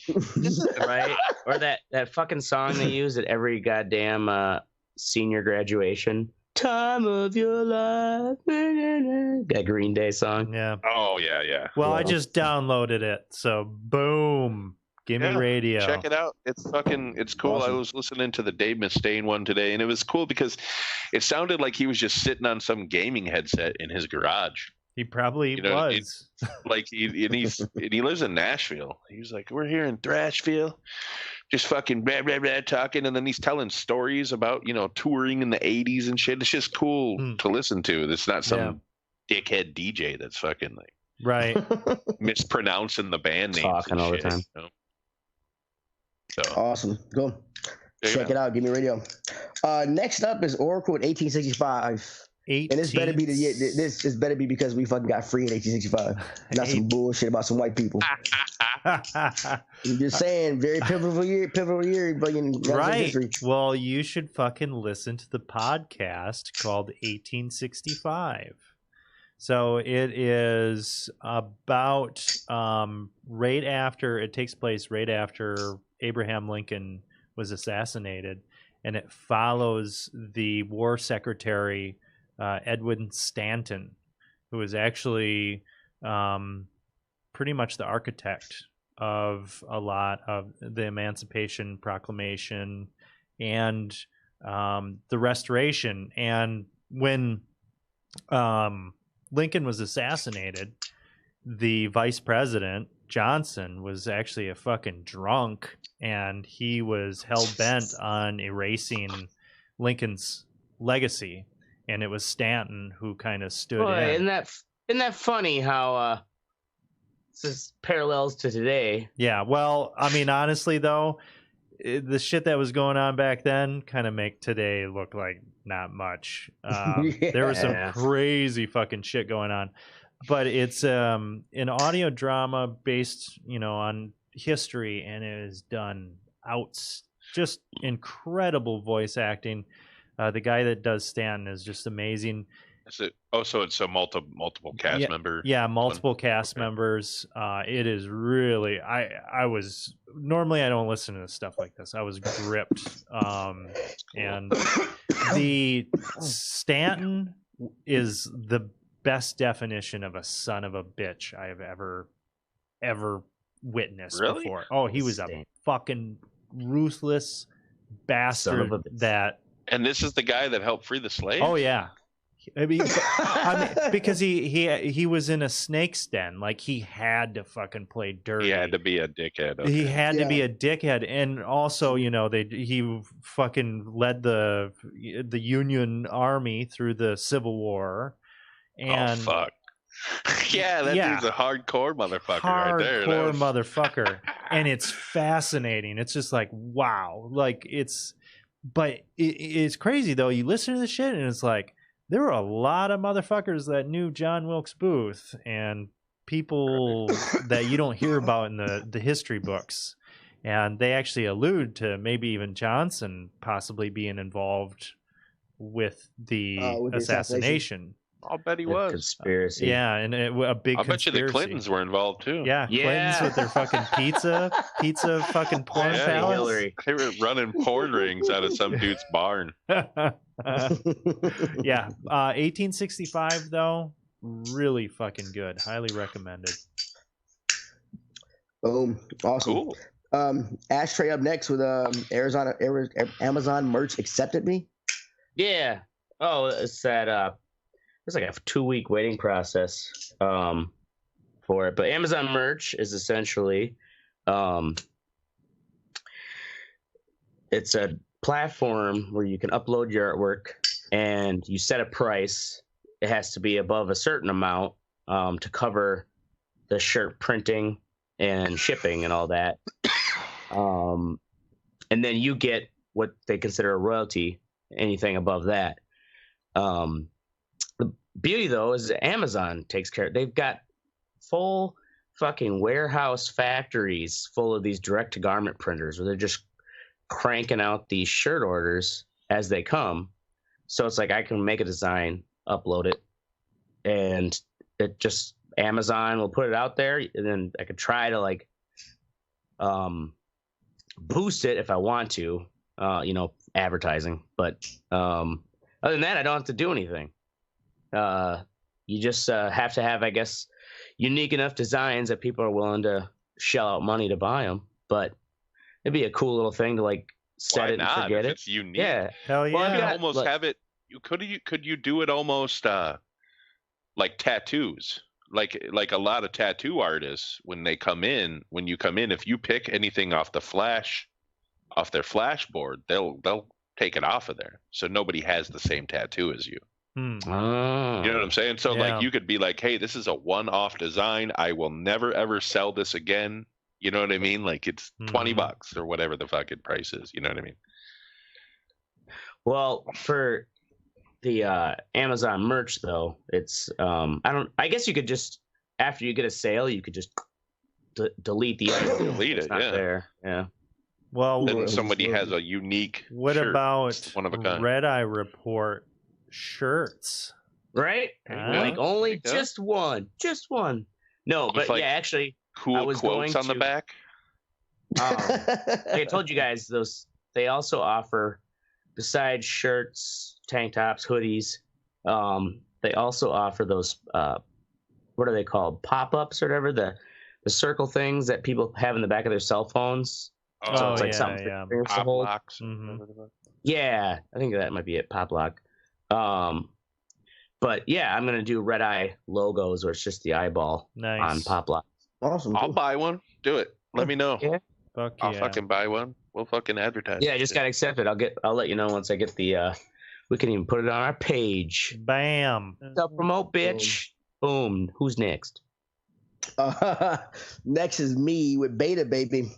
Right. Or that fucking song they use at every goddamn senior graduation. Time of your life. That Green Day song. Yeah. Oh yeah. Well, I just downloaded it, so boom. Give me radio. Check it out. It's cool. Awesome. I was listening to the Dave Mustaine one today, and it was cool because it sounded like he was just sitting on some gaming headset in his garage. He probably was. He lives in Nashville. He's like, we're here in Thrashville, just fucking blah, blah, blah, talking, and then he's telling stories about touring in the '80s and shit. It's just cool to listen to. It's not some dickhead DJ that's fucking like mispronouncing the band names, talking all the time. So awesome, go check it out. Give me radio. Next up is Oracle in 1865. And this better be this better be because we fucking got free in 1865. Not some bullshit about some white people. I'm just saying, very pivotal year, right? History. Well, you should fucking listen to the podcast called 1865. So it is about it takes place right after Abraham Lincoln was assassinated, and it follows the war secretary Edwin Stanton, who was actually pretty much the architect of a lot of the Emancipation Proclamation and the Restoration. And when Lincoln was assassinated, the vice president, Johnson, was actually a fucking drunk, and he was hell-bent on erasing Lincoln's legacy. And it was Stanton who kind of stood in. Isn't that funny how this is parallels to today? Yeah, well, I mean, honestly, though, the shit that was going on back then kind of make today look like not much. There was some crazy fucking shit going on, but it's an audio drama based, on history, and it is done just incredible voice acting. The guy that does Stanton is just amazing. So it's a multiple cast member. Yeah, multiple cast members. It is really. I was normally I don't listen to stuff like this. I was gripped. And the Stanton is the best definition of a son of a bitch I have ever witnessed before. Oh, he was a fucking ruthless bastard. That. And this is the guy that helped free the slaves? Oh yeah. I mean, because he was in a snake's den. Like, he had to fucking play dirty. He had to be a dickhead. Okay. He had to be a dickhead, and also, he fucking led the Union Army through the Civil War. And fuck. Yeah, dude's a hardcore motherfucker right there. Hardcore motherfucker, and it's fascinating. It's just like, wow, like but it's crazy though. You listen to the shit, and it's like, there were a lot of motherfuckers that knew John Wilkes Booth, and people that you don't hear about in the history books. And they actually allude to maybe even Johnson possibly being involved with the assassination. I'll bet he was. Conspiracy. Yeah, and a big conspiracy. I bet you the Clintons were involved too. Yeah, Clintons with their fucking pizza fucking porn palace. They were running porn rings out of some dude's barn. Yeah, 1865 though, really fucking good. Highly recommended. Boom, awesome. Cool. Ashtray up next with Amazon merch accepted me. Yeah. Oh, it's that. It's like a 2-week waiting process for it. But Amazon merch is essentially it's a platform where you can upload your artwork, and you set a price. It has to be above a certain amount to cover the shirt printing and shipping and all that. And then you get what they consider a royalty, anything above that. The beauty, though, is Amazon takes care. They've got full fucking warehouse factories full of these direct-to-garment printers where they're just cranking out these shirt orders as they come. So it's like I can make a design, upload it, and it just Amazon will put it out there, and then I could try to boost it if I want to, advertising. But other than that, I don't have to do anything. You just have to have, I guess, unique enough designs that people are willing to shell out money to buy them. But it'd be a cool little thing to set it and forget it. It's unique. Yeah, hell yeah. Well, I mean, almost have it. Could you do it almost like tattoos? Like a lot of tattoo artists, when you come in, if you pick anything off their flash board, they'll take it off of there, so nobody has the same tattoo as you. You know what I'm saying? So you could be like, hey, this is a one-off design. I will never ever sell this again. You know what I mean? Like, it's $20 or whatever the fucking price is. You know what I mean? Well, for the Amazon merch though, it's I guess you could just, after you get a sale, you could just delete the item. Delete it. Yeah. There. Yeah. Well, then somebody has a unique. What shirt. about one of a kind. Red Eye Report shirts? Right? Only just one. No, but actually, cool quotes on the back. Like I told you guys, they also offer, besides shirts, tank tops, hoodies, they also offer those what are they called, pop-ups or whatever, the circle things that people have in the back of their cell phones. So it's like something pop locks. Yeah, I think that might be it, pop lock. But yeah, I'm gonna do Red Eye logos where it's just the eyeball on pop lock. Awesome. I'll buy one. Do it. Let me know. Yeah. I'll fucking buy one. We'll fucking advertise. Yeah, I just gotta accept it. I'll let you know once I get the. We can even put it on our page. Bam. Self-promote, bitch. Boom. Who's next? Next is me with Beta Baby.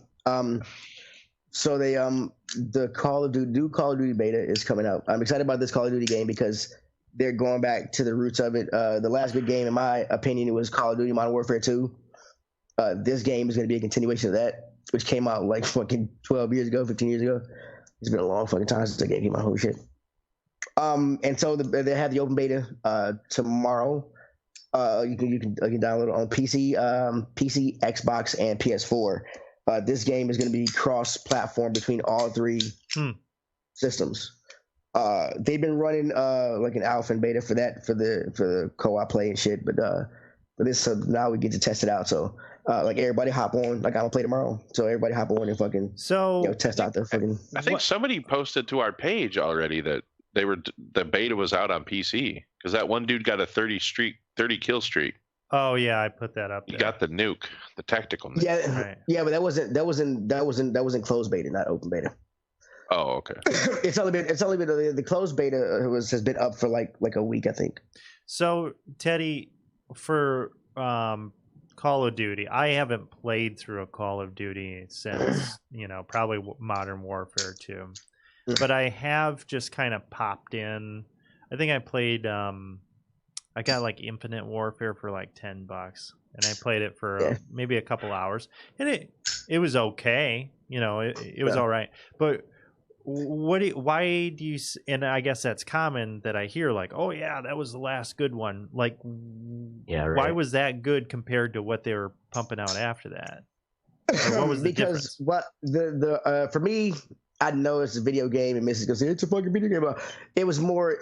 So they the Call of Duty beta is coming out. I'm excited about this Call of Duty game because they're going back to the roots of it. The last good game, in my opinion, was Call of Duty Modern Warfare 2. This game is going to be a continuation of that, which came out like fucking 12 years ago, 15 years ago. It's been a long fucking time since that game came out. Holy shit. And so they have the open beta tomorrow. You can download it on PC, Xbox, and PS4. This game is going to be cross-platform between all three systems. They've been running like an alpha and beta for the co-op play and shit, but this now we get to test it out. So like everybody hop on. Like I don't play tomorrow, so everybody hop on and fucking test out the fucking. I think somebody posted to our page already that the beta was out on PC because that one dude got a 30 kill streak. Oh yeah, I put that up there. You got the nuke, the tactical nuke. Yeah, right. Yeah, but that wasn't closed beta, not open beta. Oh, okay. It's only been the closed beta has been up for like a week, I think. So Teddy, for Call of Duty, I haven't played through a Call of Duty since probably Modern Warfare 2, but I have just kind of popped in. I think I played. I got like Infinite Warfare for like $10, and I played it for maybe a couple hours, and it was okay. It was all right. But why do you? And I guess that's common that I hear like, oh yeah, that was the last good one. Like, why was that good compared to what they were pumping out after that? Or what was the difference? What for me. I know it's a video game, and Mrs. goes, "It's a fucking video game." It was more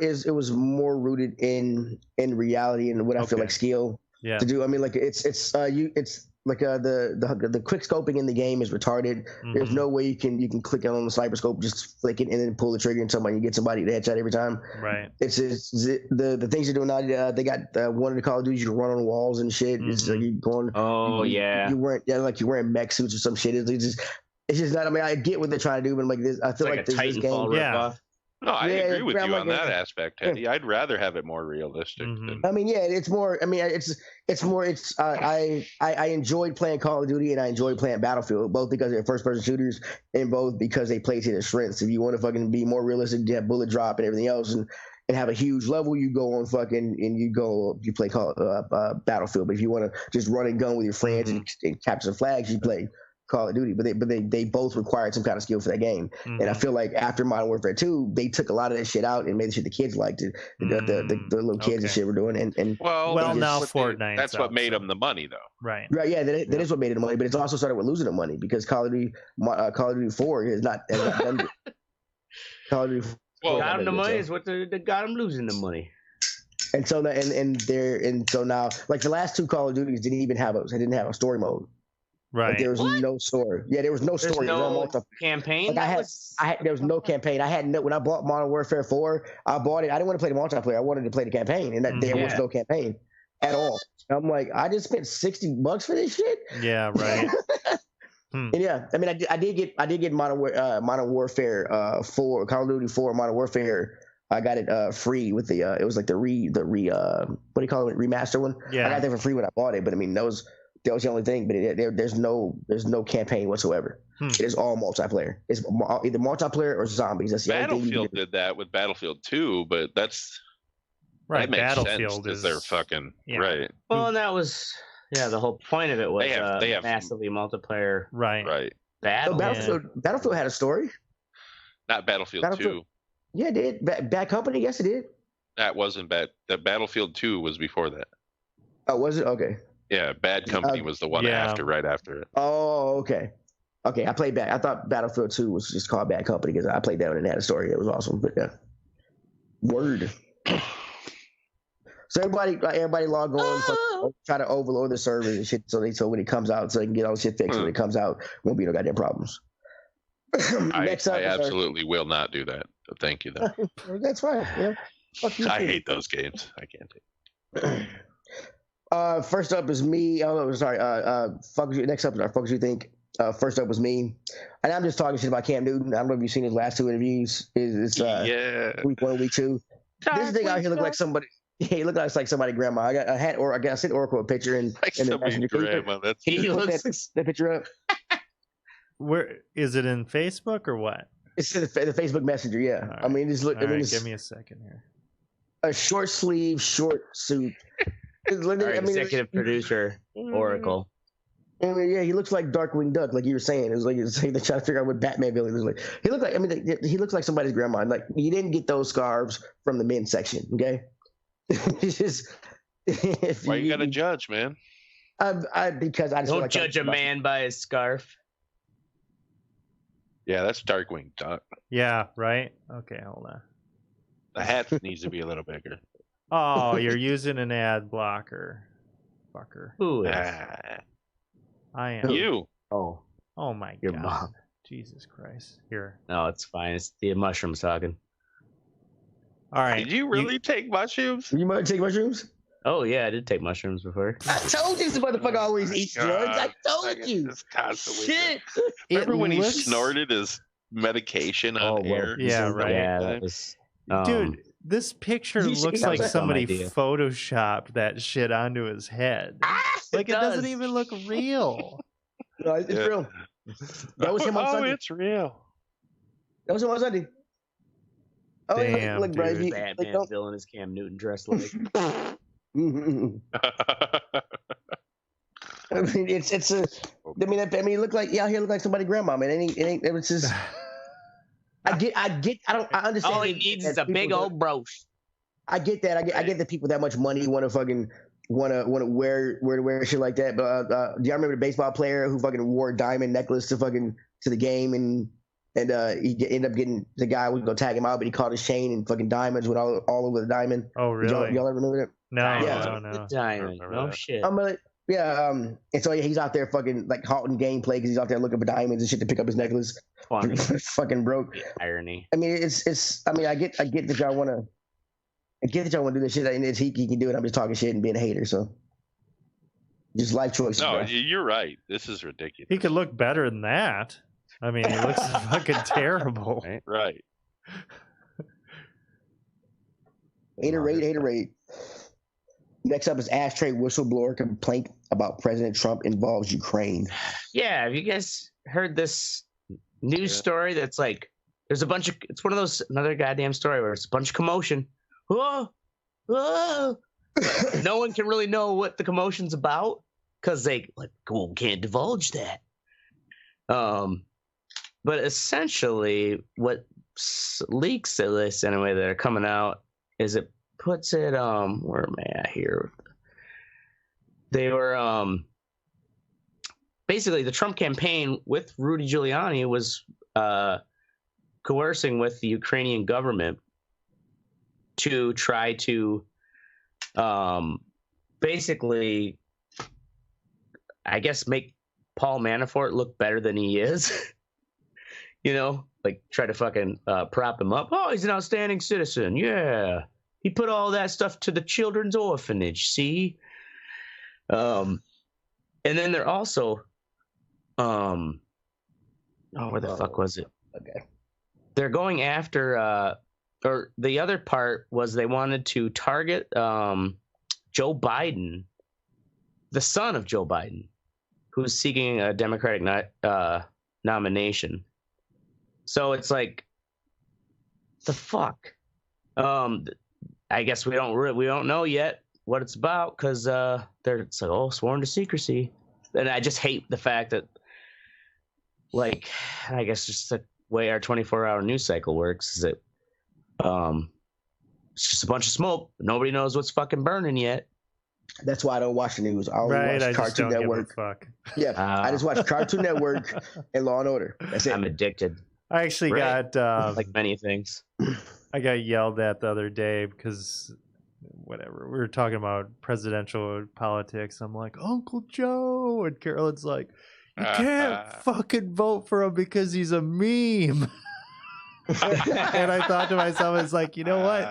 rooted in reality and what I feel like skill to do. I mean, like it's like the quick scoping in the game is retarded. Mm-hmm. There's no way you can click on the sniper scope, just flick it, and then pull the trigger, and you get somebody to headshot every time. Right. It's the things you're doing now. They got one of the Call of Duty you can run on walls and shit. Mm-hmm. It's like you going. Oh yeah. You're wearing mech suits or some shit. It's just not. I mean, I get what they're trying to do, but like this, I feel like this game. Yeah. No, I agree with you on that aspect, Teddy. Yeah. I'd rather have it more realistic. I mean, yeah, it's more. I mean, it's more. I enjoyed playing Call of Duty and I enjoyed playing Battlefield, both because they're first-person shooters and both because they play to their strengths. If you want to fucking be more realistic, you have bullet drop and everything else, and have a huge level, you go on fucking and you play Battlefield. But if you want to just run and gun with your friends and capture the flags, you play Call of Duty, but they both required some kind of skill for that game. And I feel like after Modern Warfare 2, they took a lot of that shit out and made the shit the kids liked. The little kids and shit were doing. And now Fortnite. That's what made them the money, though. Right. Right. Yeah, that is what made it the money. But it's also started with losing the money because Call of Duty 4 has not done it. Call of Duty 4 got them the money is what they got them losing the money. And so now like the last two Call of Duties didn't have a story mode. Right. Like there was no story. Yeah, there was no story. No campaign. Like there was no campaign. when I bought Modern Warfare 4, I bought it. I didn't want to play the multiplayer. I wanted to play the campaign, and there was no campaign at all. And I'm like, I just spent $60 for this shit. Yeah, right. And yeah, I mean, I did get Modern Warfare 4, Call of Duty 4, Modern Warfare. I got it free with the it was like the what do you call it, remaster one? Yeah, I got it for free when I bought it, but I mean that was the only thing, but there's no campaign whatsoever. It is all multiplayer. It's either multiplayer or zombies. That's the Battlefield did that with Battlefield 2, but that's right. That makes Battlefield sense because they're fucking right. Well, and that was the whole point of it was they have massively multiplayer. Right. Battlefield had a story. Not Battlefield 2. Yeah, it did. Bad Company. Yes, it did. That wasn't bad. The Battlefield 2 was before that. Oh, was it? Okay. Yeah, Bad Company was the one right after it. Oh, okay. Okay, I played Bad. I thought Battlefield 2 was just called Bad Company because I played that one and it had a story. It was awesome. But yeah, word. So everybody log on, try to overload the servers and shit, so when it comes out, so they can get all the shit fixed when it comes out, won't be no goddamn problems. I absolutely will not do that. So thank you, though. That's fine. Yeah. I hate those games. I can't take it. First up is me. Oh, sorry. Fuck you. Next up is our Fuck You Think. First up was me, and I'm just talking shit about Cam Newton. I don't know if you've seen his last two interviews. It's week 1, week 2. This thing out here look like somebody. He looked like somebody grandma. I sent Oracle a picture and like somebody's grandma. Can you put that picture up? Where is it in Facebook or what? It's in the Facebook Messenger. Yeah, Right. I mean, just look. I mean, give me a second here. A short sleeve, short suit. Executive producer Oracle. I mean, yeah, he looks like Darkwing Duck, like you were saying. It's like they're trying to figure out what Batman villain looks like. He looked like, I mean, he looks like somebody's grandma. Like you didn't get those scarves from the men's section, okay? It's just why you gotta judge, man? Because I just don't judge a man by his scarf. Yeah, that's Darkwing Duck. Yeah, right. Okay, hold on. The hat needs to be a little bigger. Oh, you're using an ad blocker, fucker. Who is? I am. You. Oh my your God. Mom. Jesus Christ. Here. No, it's fine. It's the mushrooms talking. All right. Did you really take mushrooms? You might take mushrooms? Oh yeah, I did take mushrooms before. I told you this motherfucker always eats drugs. I told you. Shit. Remember when he snorted his medication on air? Yeah, right. Yeah, that was, dude, this picture looks like somebody photoshopped that shit onto his head. Like it doesn't even look real. No, it's real. That was him on Sunday. Oh, it's real. That was him on Sunday. Oh, damn, look, bro. Batman villain is Cam Newton dressed like. I mean, it's a. I mean, it look like out here look like somebody's grandma, man. It ain't. It's just. I understand. All he needs is a big old brooch. I get that. I get that people that much money want to wear shit like that. But do y'all remember the baseball player who fucking wore a diamond necklace to the game and he ended up getting the guy was gonna tag him out, but he caught his chain and fucking diamonds went all over the diamond. Oh really? Y'all ever remember that? No. Diamond. No shit. And so he's out there fucking like halting gameplay because he's out there looking for diamonds and shit to pick up his necklace. Fucking broke. The irony. I mean, it's. I mean, I get that y'all want to. I get that y'all want to do this shit, and he can do it. I'm just talking shit and being a hater, so just life choices. No, bro. you're right. This is ridiculous. He could look better than that. I mean, he looks fucking terrible. Right. Hater rate. Next up is ashtray whistleblower complaint about President Trump involves Ukraine. Yeah, have you guys heard this news story that's like there's a bunch of it's one of those another goddamn story where it's a bunch of commotion. Whoa. No one can really know what the commotion's about because they can't divulge that. But essentially what leaks at least anyway that are coming out is it puts it where am I at here? They were basically the Trump campaign with Rudy Giuliani was coercing with the Ukrainian government to try to basically I guess make Paul Manafort look better than he is. You know, like try to fucking prop him up. Oh, he's an outstanding citizen. Yeah. He put all that stuff to the children's orphanage, see? And then they're also where the fuck was it? Okay. They're going after or the other part was they wanted to target Joe Biden, the son of Joe Biden, who's seeking a Democratic nomination. So it's like the fuck. I guess we don't know yet what it's about because it's like sworn to secrecy, and I just hate the fact that like I guess just the way our 24-hour news cycle works is that it's just a bunch of smoke. Nobody knows what's fucking burning yet. That's why I don't watch the news. I only watch Cartoon Network. Yeah, I just watch Cartoon Network and Law and Order. That's it. I'm addicted. I actually got like many things. I got yelled at the other day because whatever we were talking about presidential politics. I'm like, Uncle Joe, and Carolyn's like, you can't fucking vote for him because he's a meme. And I thought to myself, it's like, you know what?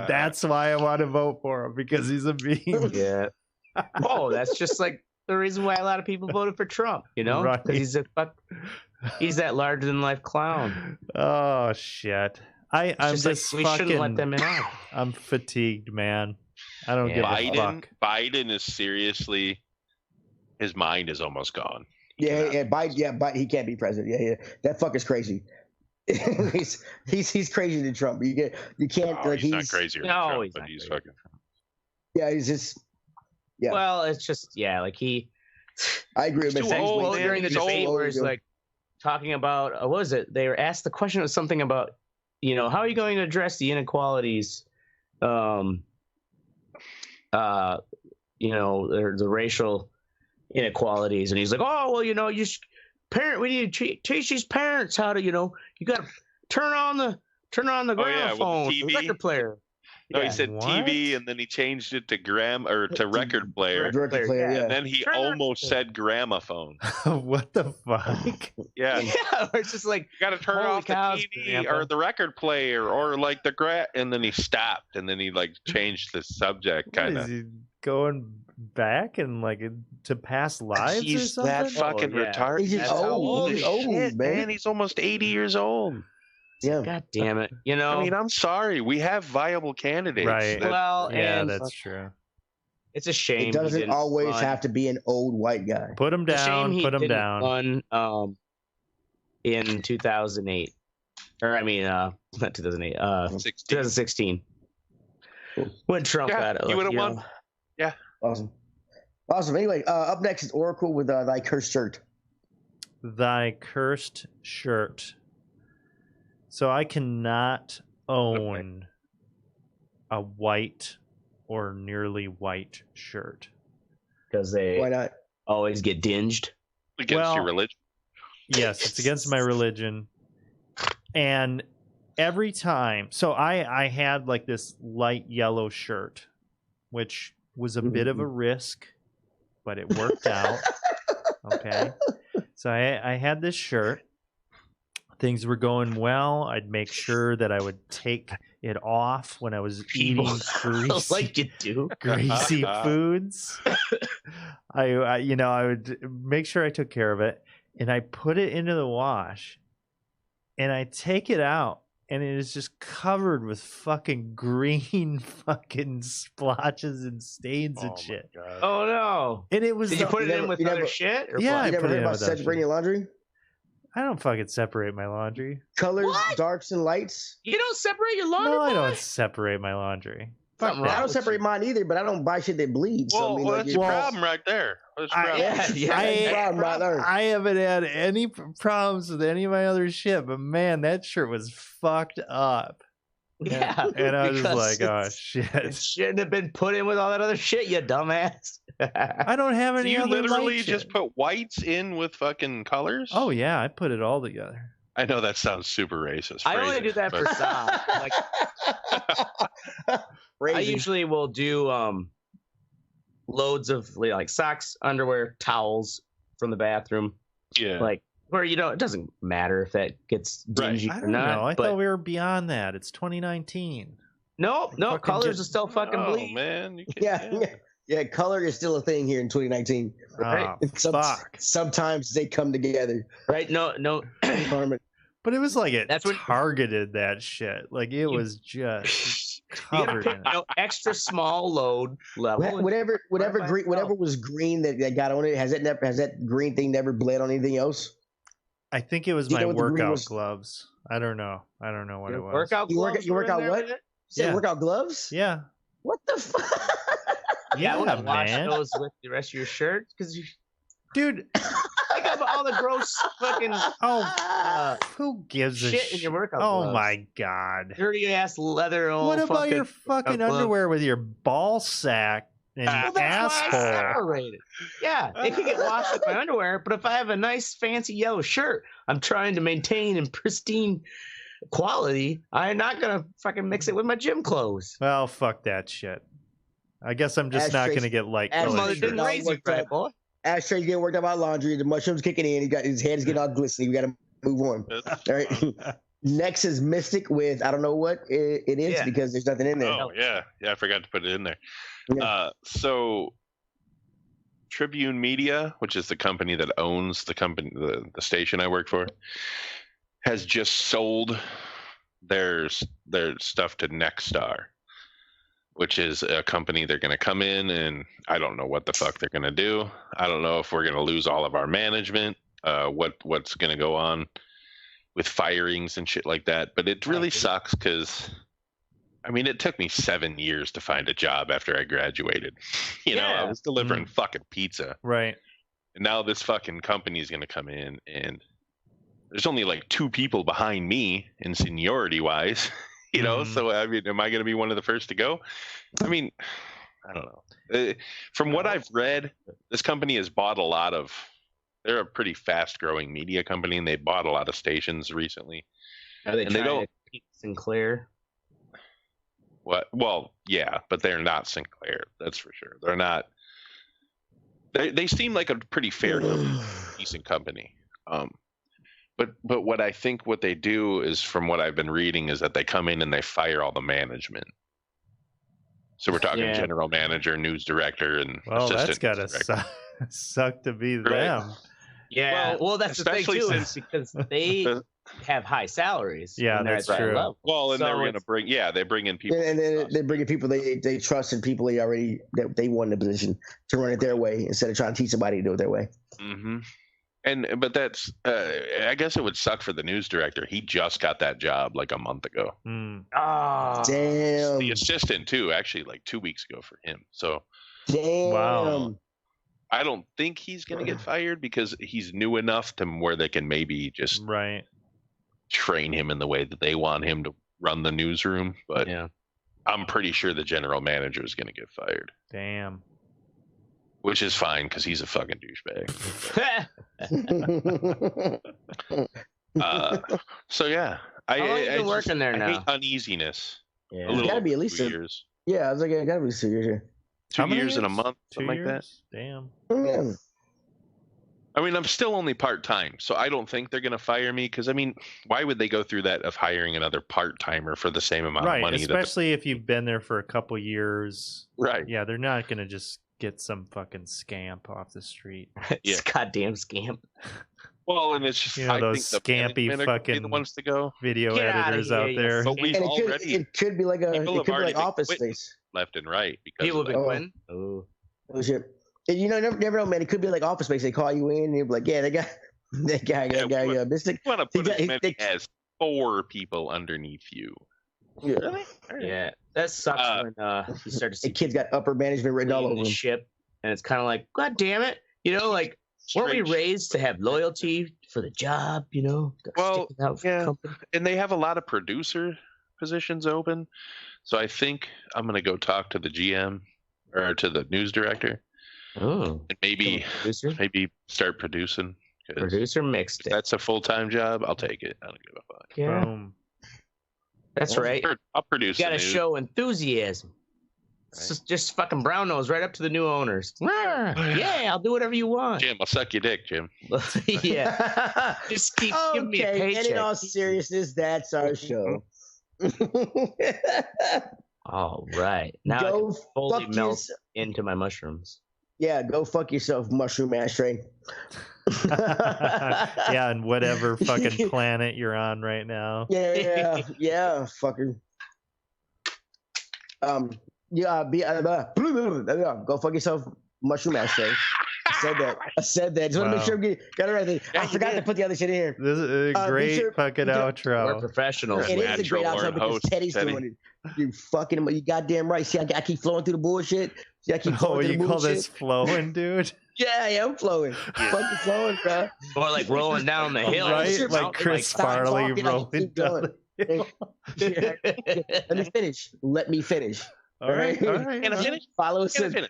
That's why I want to vote for him because he's a meme. Yeah. Oh, that's just like the reason why a lot of people voted for Trump. You know, right. He's that larger than life clown. Oh shit! I'm just like, we shouldn't let them in. I'm fatigued, man. I don't give a fuck. Biden is seriously, his mind is almost gone. Yeah, Biden. Yeah, Biden. He can't be president. Yeah. That fucker's crazy. he's crazier than Trump. You can't. Oh, like, he's not crazier than Trump, but he's fucking. Yeah, he's just. Yeah. Well, it's just like he. I agree with him. During the debate, where he's like talking about what was it? They were asked the question was something about, how are you going to address the inequalities, the racial inequalities, and he's like, oh well, we need to teach these parents how to, you got to turn on the gramophone, the record player. No, he said TV, and then he changed it to record player. Record player, yeah. And then he almost said gramophone. What the fuck? Yeah. Yeah, it's just like, you got to turn off the TV or the record player or like and then he stopped, and then he like changed the subject kind of. Is he going back and like to past lives or something? That fucking retarded. He's old. He's old, man. He's almost 80 years old. Yeah. God damn it. I mean, I'm sorry. We have viable candidates. Right. Well, yeah, that's true. It's a shame. It doesn't always have to be an old white guy. Put him down. Put him down. Run, in 2008. Or, I mean, not 2008. 2016. When Trump got it. You would have won. Yeah. Awesome. Anyway, up next is Oracle with Thy Cursed Shirt. Thy Cursed Shirt. So I cannot own a white or nearly white shirt. Because why not? Always get dinged. Against your religion? Yes, it's against my religion. And every time, so I had like this light yellow shirt, which was a bit of a risk, but it worked out. Okay. So I had this shirt. Things were going well. I'd make sure that I would take it off when I was eating greasy, like you do. greasy foods. I would make sure I took care of it, and I put it into the wash, and I take it out, and it is just covered with fucking green fucking splotches and stains and shit. Oh no! And it was. Did you put it in with other shit? Or yeah, I never put heard it in about with other separating your laundry. I don't fucking separate my laundry. Colors, darks, and lights. You don't separate your laundry? No, I don't separate my laundry. I don't separate mine either, but I don't buy shit that bleeds. Well, so, that's your problem right there. I haven't had any problems with any of my other shit, but man, that shirt was fucked up. Yeah. And I was just like, oh, shit. It shouldn't have been put in with all that other shit, you dumbass. I don't have any other you literally light just shit. Put whites in with fucking colors? Oh, yeah. I put it all together. I know that sounds super racist. I only do that for Saab. I usually will do loads of like socks, underwear, towels from the bathroom. Yeah. Like, where, it doesn't matter if that gets dingy or not. I don't know. I thought we were beyond that. It's 2019. No, colors are still fucking bleak. Oh, man. Yeah, color is still a thing here in 2019. Right? Fuck. Sometimes they come together. Right? No. But it was like targeted that shit. Like it was just covered in it. Extra small load level. Whatever was green that got on it, has that green thing never bled on anything else? I think it was my workout gloves. I don't know what it was. Workout gloves? You work out what? Yeah. Workout gloves? Yeah. What the fuck? Yeah, I want to wash those with the rest of your shirt because dude, think of all the gross fucking who gives a shit in your workout Oh gloves. my god, dirty ass leather. What about your fucking underwear with your ball sack and asshole? Yeah, it can get washed with my underwear, but if I have a nice fancy yellow shirt, I'm trying to maintain in pristine quality. I'm not gonna fucking mix it with my gym clothes. Well, fuck that shit. I guess I'm just not going to get light colored shirts. Ashtray's getting worked up about laundry. The mushrooms kicking in. His head's getting all glistening. We got to move on. All right. Next is Mystic with, I don't know what it is because there's nothing in there. Oh, yeah. Yeah, I forgot to put it in there. Yeah. So Tribune Media, which is the company that owns the station I work for, has just sold their stuff to Nexstar. which is a company they're going to come in, and I don't know what the fuck they're going to do. I don't know if we're going to lose all of our management, what's going to go on with firings and shit like that. But it really sucks because, I mean, it took me 7 years to find a job after I graduated. You know, I was delivering fucking pizza. Right. And now this fucking company is going to come in, and there's only like 2 people behind me in seniority wise. You know, so I mean, am I going to be one of the first to go? I mean, I don't know. From what I've read, this company has bought a lot of. They're a pretty fast-growing media company, and they bought a lot of stations recently. Are they trying to keep Sinclair? What? Well, yeah, but they're not Sinclair. That's for sure. They're not. They seem like a pretty fair, decent company. But what I think what they do is, from what I've been reading, is that they come in and they fire all the management. So we're talking general manager, news director, and assistant. Well, that's gotta suck to be them. Yeah, well, that's the thing too, is because they have high salaries. Yeah, that's true. Well, and so they're going to bring, they bring in people, and then they bring in people they trust, and people they want in the position to run it their way instead of trying to teach somebody to do it their way. Mm-hmm. But that's I guess it would suck for the news director. He just got that job like a month ago. Oh, damn. The assistant too, actually, like 2 weeks ago for him. So damn. Wow. I don't think he's going to get fired because he's new enough to where they can maybe just train him in the way that they want him to run the newsroom. But I'm pretty sure the general manager is going to get fired. Damn. Which is fine because he's a fucking douchebag. So yeah, I working there now. I hate uneasiness. Yeah, it's got to be at least 2 years. Yeah, I was like, it got to be 2 years. 2 years and a month, something like that. Damn. Yeah. I mean, I'm still only part-time, so I don't think they're going to fire me because, I mean, why would they go through that of hiring another part-timer for the same amount of money? Right, especially if you've been there for a couple years. Right. Yeah, they're not going to just get some fucking scamp off the street. It's goddamn scamp. Well, and it's just, I those think scampy fucking the ones to go. Video editors out there. But it could be like Office Space. Left and right. Because people have been quitting. Oh shit. And you know, never know, man. It could be like Office Space. They call you in and you're like, yeah, that guy, Mystic. You want to put as many as 4 people underneath you. Yeah. Really? Yeah. That sucks when you start to see the kid's got upper management written all over the ship, and it's kind of like, God damn it, you know, like weren't we raised to have loyalty for the job, you know? Well, and they have a lot of producer positions open, so I think I'm gonna go talk to the GM or to the news director. Oh, and maybe start producing. Producer mixed it. That's a full-time job. I'll take it. I don't give a fuck. Yeah. That's right. I'll produce. You got to show enthusiasm. Right. Just fucking brown nose right up to the new owners. Yeah, I'll do whatever you want. Jim, I'll suck your dick, Jim. Yeah. Just keep giving me a paycheck. And in all seriousness, that's our show. All right. Now I can fully melt into my mushrooms. Yeah, go fuck yourself, mushroom ashtray. Yeah, and whatever fucking planet you're on right now. Yeah, fucker. Go fuck yourself, mushroom ashtray. I said that. Just want to make sure we got it right. I forgot to put the other shit in here. This is a great fucking outro. We're professionals. It is a great outro because Teddy's doing it. You fucking, you goddamn right. See, I keep flowing through the bullshit. See, I keep flowing through the bullshit. Call this flowing, dude? Yeah, I'm flowing. Fucking flowing, bro. Or like rolling down the hill. Right? Like Chris Farley rolling down the hill. Let me finish. All right. Can I finish? Follow us. Can I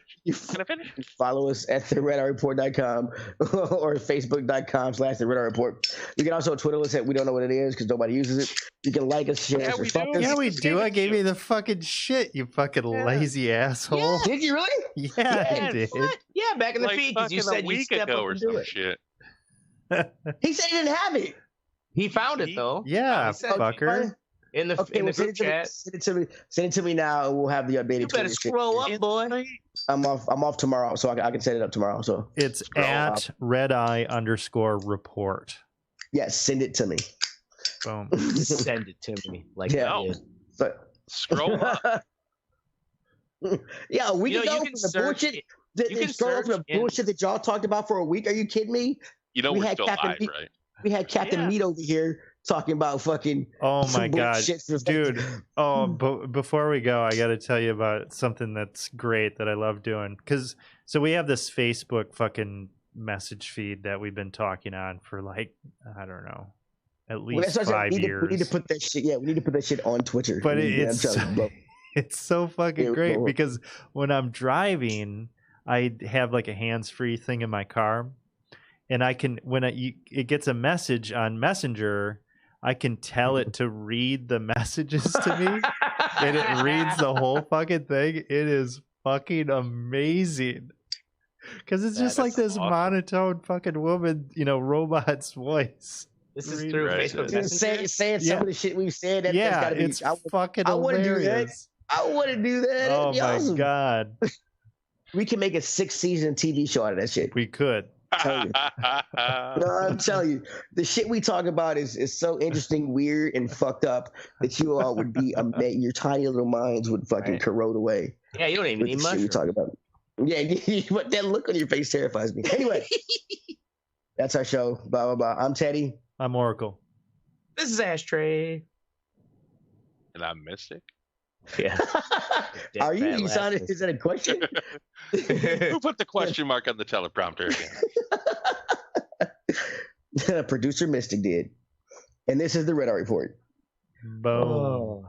finish? Follow us at theredarreport.com or facebook.com/theredarreport. You can also Twitter us at we don't know what it is because nobody uses it. You can like us, share us, or fuck us. Yeah, we do. I gave you the fucking shit, you fucking lazy asshole. Yeah. Did you really? Yeah, I did. What? Yeah, back in the feed because you said you step up or and do it. Shit. He said he didn't have it. He found it though. Yeah, fucker. In the group chat. Send it to me now, and we'll have the updated. You better scroll up, boy. I'm off tomorrow, so I can set it up tomorrow. So it's at redeye_report. Yes, send it to me. Boom. Send it to me. Like yeah. But scroll up. Yeah, we can go from the bullshit. The bullshit that y'all talked about for a week. Are you kidding me? You know, we're still live, right? We had Captain Meat over here talking about fucking. Oh my god, dude! Oh, before we go, I got to tell you about something that's great that I love doing. So we have this Facebook fucking message feed that we've been talking on for like, I don't know, at least 5 years. We need to put that shit. Yeah, we need to put that shit on Twitter. But it's so fucking great because when I'm driving, I have like a hands-free thing in my car. And I can, it gets a message on Messenger, I can tell it to read the messages to me, and it reads the whole fucking thing. It is fucking amazing, because it's just like this monotone fucking woman, robot's voice. This is through Facebook Messenger. Saying some of the shit we've said. That's gotta be, it's fucking hilarious. I want to do that. Oh my awesome. God, we can make a 6-season TV show out of that shit. We could. I'm telling you, the shit we talk about is so interesting, weird, and fucked up that you all would be your tiny little minds would fucking corrode away. Yeah, you don't even need much. We talk about. Yeah, but that look on your face terrifies me. Anyway, that's our show. Blah blah blah. I'm Teddy. I'm Oracle. This is Ashtray. And I'm Mystic. Yeah. Are you? You sounded. Is that a question? Who put the question mark on the teleprompter again? Producer Mystic did. And this is the Red Art Report. Boom. Oh.